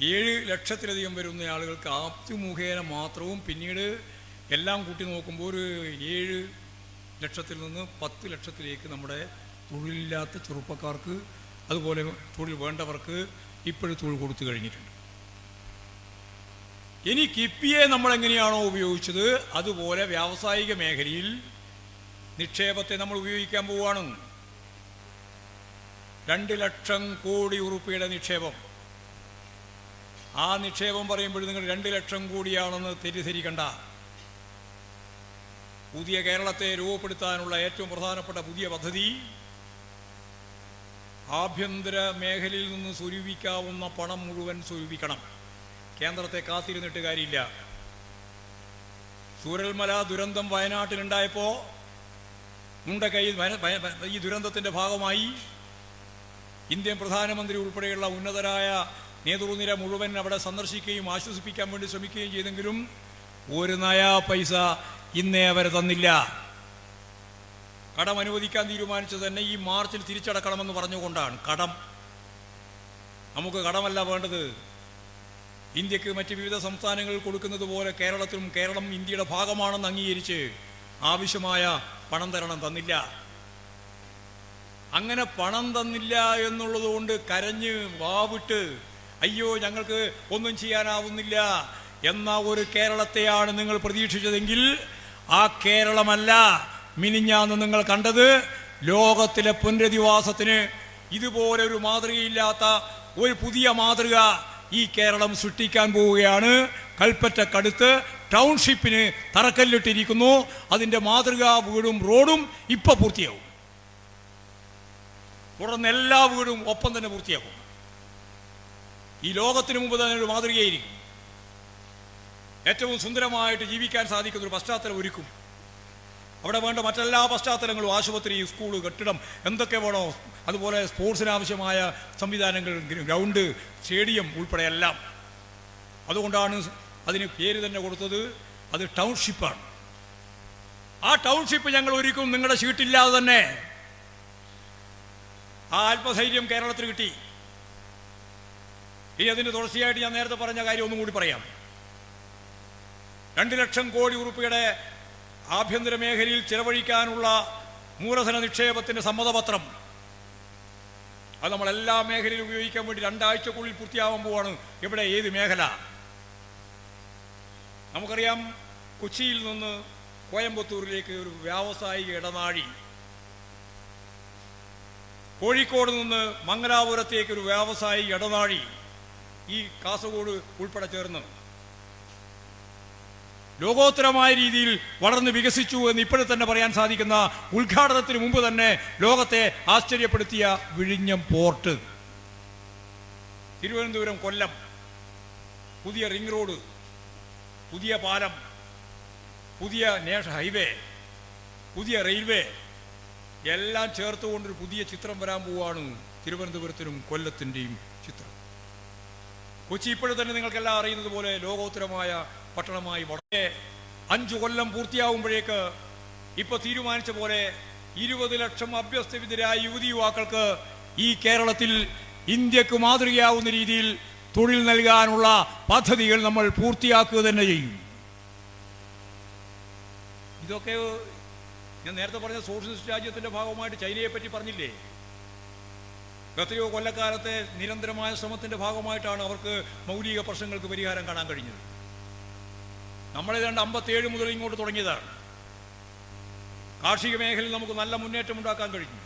S1: 7 ലക്ഷത്തിലധികം വരുന്ന ആളുകൾക്ക് ആപ്തി മുഖേന മാത്രവും പിന്നീട് എല്ലാം കൂട്ടി നോക്കുമ്പോൾ ഒരു 7 ലക്ഷത്തിൽ നിന്ന് 10 ലക്ഷത്തിലേക്ക് നമ്മുടെ തൊഴിലില്ലാത്ത ചെറുപ്പക്കാർക്ക് അതുപോലെ തൊഴിൽ വേണ്ടവർക്ക് ഇപ്പോഴും തൊഴിൽ കൊടുത്തു കഴിഞ്ഞിട്ടുണ്ട്. ഇനി കിഫ്ബിയെ നമ്മളെങ്ങനെയാണോ ഉപയോഗിച്ചത് അതുപോലെ വ്യാവസായിക മേഖലയിൽ നിക്ഷേപത്തെ നമ്മൾ ഉപയോഗിക്കാൻ പോവുകയാണ്. 2 ലക്ഷം കോടി ഉറുപ്പിയുടെ നിക്ഷേപം. ആ നിക്ഷേപം പറയുമ്പോൾ നിങ്ങൾ 2 ലക്ഷം കോടിയാണെന്ന് തെറ്റിദ്ധരിക്കണ്ട. പുതിയ കേരളത്തെ രൂപപ്പെടുത്താനുള്ള ഏറ്റവും പ്രധാനപ്പെട്ട പുതിയ പദ്ധതി ആഭ്യന്തര മേഖലയിൽ നിന്ന് സ്വരൂപിക്കാവുന്ന പണം മുഴുവൻ സ്വരൂപിക്കണം. കേന്ദ്രത്തെ കാത്തിരുന്നിട്ട് കാര്യമില്ല. ചൂരൽമല ദുരന്തം വയനാട്ടിലുണ്ടായപ്പോൾ മുണ്ടക്കൈ ഈ ദുരന്തത്തിൻ്റെ ഭാഗമായി ഇന്ത്യൻ പ്രധാനമന്ത്രി ഉൾപ്പെടെയുള്ള ഉന്നതരായ നേതൃനിര മുഴുവൻ അവിടെ സന്ദർശിക്കുകയും ആശ്വസിപ്പിക്കാൻ വേണ്ടി ശ്രമിക്കുകയും ചെയ്തെങ്കിലും 1 നയാ പൈസ ഇന്നേ അവരെ തന്നില്ല. കടം അനുവദിക്കാൻ തീരുമാനിച്ചത് തന്നെ ഈ മാർച്ചിൽ തിരിച്ചടക്കണമെന്ന് പറഞ്ഞുകൊണ്ടാണ്. കടം നമുക്ക് കടമല്ല വേണ്ടത്. ഇന്ത്യക്ക് മറ്റ് വിവിധ സംസ്ഥാനങ്ങൾ കൊടുക്കുന്നത് പോലെ കേരളത്തിലും കേരളം ഇന്ത്യയുടെ ഭാഗമാണെന്ന് അംഗീകരിച്ച് ആവശ്യമായ പണം തന്നില്ല. അങ്ങനെ പണം തന്നില്ല എന്നുള്ളത് കൊണ്ട് കരഞ്ഞ് വാവിട്ട് അയ്യോ ഞങ്ങൾക്ക് ഒന്നും ചെയ്യാനാവുന്നില്ല എന്ന ഒരു കേരളത്തെയാണ് നിങ്ങൾ പ്രതീക്ഷിച്ചതെങ്കിൽ ആ കേരളമല്ല മിനിഞ്ഞാന്ന് നിങ്ങൾ കണ്ടത്. ലോകത്തിലെ പുനരധിവാസത്തിന് ഇതുപോലെ ഒരു മാതൃകയില്ലാത്ത ഒരു പുതിയ മാതൃക ഈ കേരളം സൃഷ്ടിക്കാൻ പോവുകയാണ്. കൽപ്പറ്റക്കടുത്ത് ടൗൺഷിപ്പിന് തറക്കല്ലിട്ടിരിക്കുന്നു. അതിൻ്റെ മാതൃകാ വീടും റോഡും ഇപ്പം പൂർത്തിയാവും. തുടർന്ന് എല്ലാ വീടും ഒപ്പം തന്നെ പൂർത്തിയാക്കും. ഈ ലോകത്തിന് മുമ്പ് തന്നെ ഒരു മാതൃകയായിരിക്കും. ഏറ്റവും സുന്ദരമായിട്ട് ജീവിക്കാൻ സാധിക്കുന്ന ഒരു പശ്ചാത്തലം ഒരുക്കും. അവിടെ വേണ്ട മറ്റെല്ലാ പശ്ചാത്തലങ്ങളും, ആശുപത്രി, സ്കൂള്, കെട്ടിടം, എന്തൊക്കെ വേണോ അതുപോലെ സ്പോർട്സിനാവശ്യമായ സംവിധാനങ്ങൾ, ഗ്രൗണ്ട്, സ്റ്റേഡിയം ഉൾപ്പെടെ എല്ലാം. അതുകൊണ്ടാണ് അതിന് പേര് തന്നെ കൊടുത്തത്. അത് ടൗൺഷിപ്പാണ്. ആ ടൗൺഷിപ്പ് ഞങ്ങൾ ഒരുക്കും നിങ്ങളുടെ ഷീട്ടില്ലാതെ തന്നെ. ആ അല്പധൈര്യം കേരളത്തിൽ കിട്ടി. ഇനി അതിന് തുടർച്ചയായിട്ട് ഞാൻ നേരത്തെ പറഞ്ഞ കാര്യം ഒന്നും കൂടി പറയാം. 2 ലക്ഷം കോടി ഉറുപ്പിയുടെ ആഭ്യന്തര മേഖലയിൽ ചിലവഴിക്കാനുള്ള മൂലധന നിക്ഷേപത്തിന്റെ സമ്മതപത്രം അത് നമ്മൾ എല്ലാ മേഖലയിലും ഉപയോഗിക്കാൻ വേണ്ടി 2 ആഴ്ചക്കുള്ളിൽ പൂർത്തിയാവാൻ പോവാണ്. ഇവിടെ ഏത് മേഖല? നമുക്കറിയാം, കൊച്ചിയിൽ നിന്ന് കോയമ്പത്തൂരിലേക്ക് ഒരു വ്യാവസായിക ഇടനാഴി, കോഴിക്കോട് നിന്ന് മംഗലാപുരത്തേക്ക് ഒരു വ്യാവസായിക ഇടനാഴി, ഈ കാസർഗോഡ് ഉൾപ്പെടെ ചേർന്ന് ലോകോത്തരമായ രീതിയിൽ വളർന്ന് വികസിച്ചു എന്ന് ഇപ്പോഴും തന്നെ പറയാൻ സാധിക്കുന്ന, ഉദ്ഘാടനത്തിന് മുമ്പ് തന്നെ ലോകത്തെ ആശ്ചര്യപ്പെടുത്തിയ വിഴിഞ്ഞം പോർട്ട്, തിരുവനന്തപുരം കൊല്ലം പുതിയ റിംഗ് റോഡ്, പുതിയ പാലം, പുതിയ നാഷണൽ ഹൈവേ, പുതിയ റെയിൽവേ എല്ലാം ചേർത്തുകൊണ്ടൊരു പുതിയ ചിത്രം വരാൻ പോവുകയാണ്. തിരുവനന്തപുരത്തിനും കൊല്ലത്തിൻ്റെയും ചിത്രം. കൊച്ചി ഇപ്പോഴും തന്നെ നിങ്ങൾക്കെല്ലാം അറിയുന്നത് പോലെ ലോകോത്തരമായ പട്ടണമായി വളരെ 5 കൊല്ലം പൂർത്തിയാകുമ്പോഴേക്ക് ഇപ്പോൾ തീരുമാനിച്ച പോലെ 20 ലക്ഷം അഭ്യസ്തവിദ്യരായ യുവതി യുവാക്കൾക്ക് ഈ കേരളത്തിൽ ഇന്ത്യക്ക് മാതൃകയാവുന്ന രീതിയിൽ തൊഴിൽ നൽകാനുള്ള പദ്ധതികൾ നമ്മൾ പൂർത്തിയാക്കുക തന്നെ ചെയ്യും. ഇതൊക്കെ ഞാൻ നേരത്തെ പറഞ്ഞ സോഷ്യലിസ്റ്റ് രാജ്യത്തിൻ്റെ ഭാഗമായിട്ട് ചൈനയെ പറ്റി പറഞ്ഞില്ലേ? എത്രയോ കൊല്ലക്കാലത്തെ നിരന്തരമായ ശ്രമത്തിൻ്റെ ഭാഗമായിട്ടാണ് അവർക്ക് മൗലിക പ്രശ്നങ്ങൾക്ക് പരിഹാരം കാണാൻ കഴിഞ്ഞത്. നമ്മളേതാണ്ട് 57 മുതൽ ഇങ്ങോട്ട് തുടങ്ങിയതാണ്. കാർഷിക മേഖലയിൽ നമുക്ക് നല്ല മുന്നേറ്റം ഉണ്ടാക്കാൻ കഴിഞ്ഞു.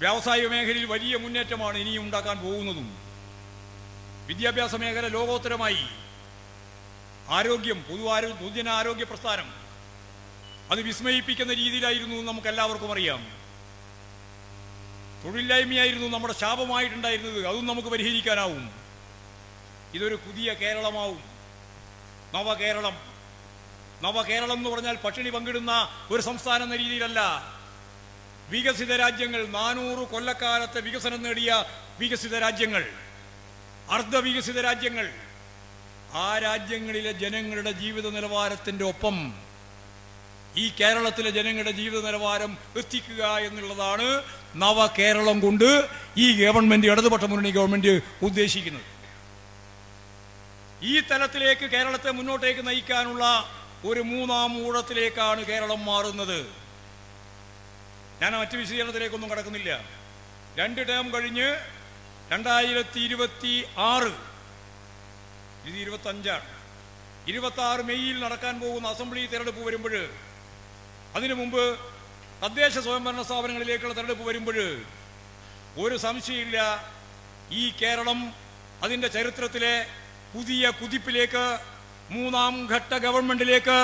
S1: വ്യാവസായിക മേഖലയിൽ വലിയ മുന്നേറ്റമാണ് ഇനിയും ഉണ്ടാക്കാൻ പോകുന്നതും. വിദ്യാഭ്യാസ മേഖല ലോകോത്തരമായി. ആരോഗ്യം, പൊതുജന ആരോഗ്യ പ്രസ്ഥാനം അത് വിസ്മയിപ്പിക്കുന്ന രീതിയിലായിരുന്നു, നമുക്കെല്ലാവർക്കും അറിയാം. തൊഴിലില്ലായ്മയായിരുന്നു നമ്മുടെ ശാപമായിട്ടുണ്ടായിരുന്നത്, അതും നമുക്ക് പരിഹരിക്കാനാവും. ഇതൊരു പുതിയ കേരളമാവും, നവകേരളം. നവകേരളം എന്ന് പറഞ്ഞാൽ പട്ടിണി പങ്കിടുന്ന ഒരു സംസ്ഥാനം എന്ന രീതിയിലല്ല. വികസിത രാജ്യങ്ങൾ, 400 കൊല്ലക്കാലത്തെ വികസനം നേടിയ വികസിത രാജ്യങ്ങൾ, അർദ്ധവികസിത രാജ്യങ്ങൾ, ആ രാജ്യങ്ങളിലെ ജനങ്ങളുടെ ജീവിത നിലവാരത്തിൻ്റെ ഒപ്പം ഈ കേരളത്തിലെ ജനങ്ങളുടെ ജീവിത നിലവാരം എത്തിക്കുക എന്നുള്ളതാണ് നവകേരളം കൊണ്ട് ഈ ഗവൺമെന്റ്, ഇടതുപക്ഷ മുന്നണി ഗവൺമെന്റ് ഉദ്ദേശിക്കുന്നത്. ഈ തലത്തിലേക്ക് കേരളത്തെ മുന്നോട്ടേക്ക് നയിക്കാനുള്ള ഒരു 3ാം ഊഴത്തിലേക്കാണ് കേരളം മാറുന്നത്. ഞാൻ മറ്റു വിശദീകരണത്തിലേക്കൊന്നും കടക്കുന്നില്ല. 2 ടേം കഴിഞ്ഞ് 2026, ഇത് 25ആണ്, 26 മെയ്യിൽ നടക്കാൻ പോകുന്ന അസംബ്ലി തെരഞ്ഞെടുപ്പ് വരുമ്പോൾ, അതിനു മുമ്പ് തദ്ദേശ സ്വയംഭരണ സ്ഥാപനങ്ങളിലേക്കുള്ള തെരഞ്ഞെടുപ്പ് വരുമ്പോൾ ഒരു സംശയമില്ല, ഈ കേരളം അതിൻ്റെ ചരിത്രത്തിലെ പുതിയ കുതിപ്പിലേക്ക്, 3ാം ഘട്ട ഗവൺമെന്റിലേക്ക്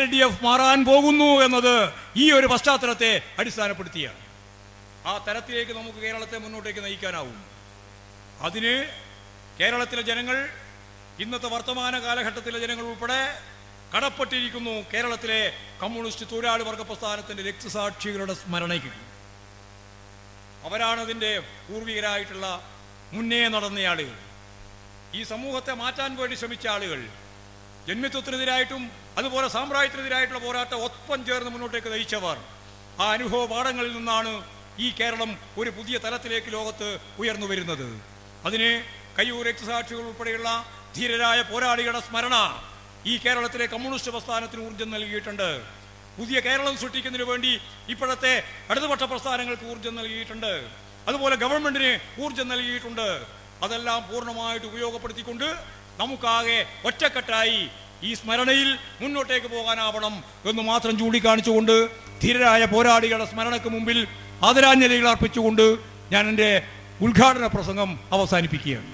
S1: LDF മാറാൻ പോകുന്നു എന്നത് ഈ ഒരു പശ്ചാത്തലത്തെ അടിസ്ഥാനപ്പെടുത്തിയാണ്. ആ തരത്തിലേക്ക് നമുക്ക് കേരളത്തെ മുന്നോട്ടേക്ക് നയിക്കാനാവും. അതിന് കേരളത്തിലെ ജനങ്ങൾ, ഇന്നത്തെ വർത്തമാന കാലഘട്ടത്തിലെ ജനങ്ങൾ ഉൾപ്പെടെ കടപ്പെട്ടിരിക്കുന്നു കേരളത്തിലെ കമ്മ്യൂണിസ്റ്റ് തൊഴിലാളി വർഗ പ്രസ്ഥാനത്തിൻ്റെ രക്തസാക്ഷികളുടെ സ്മരണയ്ക്ക്. അവരാണതിൻ്റെ പൂർവികരായിട്ടുള്ള മുന്നേ നടന്ന ആളുകൾ, ഈ സമൂഹത്തെ മാറ്റാൻ വേണ്ടി ശ്രമിച്ച ആളുകൾ, ജന്മിത്വത്തിനെതിരായിട്ടും അതുപോലെ സാമ്രാജ്യത്തിനെതിരായിട്ടുള്ള പോരാട്ടം ഒപ്പം ചേർന്ന് മുന്നോട്ടേക്ക് നയിച്ചവർ. ആ അനുഭവ പാഠങ്ങളിൽ നിന്നാണ് ഈ കേരളം ഒരു പുതിയ തലത്തിലേക്ക് ലോകത്ത് ഉയർന്നു വരുന്നത്. അതിന് കയ്യൂർ രക്തസാക്ഷികൾ ഉൾപ്പെടെയുള്ള ധീരരായ പോരാളികളുടെ സ്മരണ ഈ കേരളത്തിലെ കമ്മ്യൂണിസ്റ്റ് പ്രസ്ഥാനത്തിന് ഊർജ്ജം നൽകിയിട്ടുണ്ട്. പുതിയ കേരളം സൃഷ്ടിക്കുന്നതിന് വേണ്ടി ഇപ്പോഴത്തെ ഇടതുപക്ഷ പ്രസ്ഥാനങ്ങൾക്ക് ഊർജ്ജം നൽകിയിട്ടുണ്ട്. അതുപോലെ ഗവൺമെന്റിന് ഊർജ്ജം നൽകിയിട്ടുണ്ട്. അതെല്ലാം പൂർണ്ണമായിട്ട് ഉപയോഗപ്പെടുത്തിക്കൊണ്ട് നമുക്കാകെ ഒറ്റക്കെട്ടായി ഈ സ്മരണയിൽ മുന്നോട്ടേക്ക് പോകാനാവണം എന്ന് മാത്രം ചൂണ്ടിക്കാണിച്ചുകൊണ്ട്, ധീരരായ പോരാളികളുടെ സ്മരണയ്ക്ക് മുമ്പിൽ ആദരാഞ്ജലികൾ അർപ്പിച്ചുകൊണ്ട് ഞാൻ എൻ്റെ ഉദ്ഘാടന പ്രസംഗം അവസാനിപ്പിക്കുകയാണ്.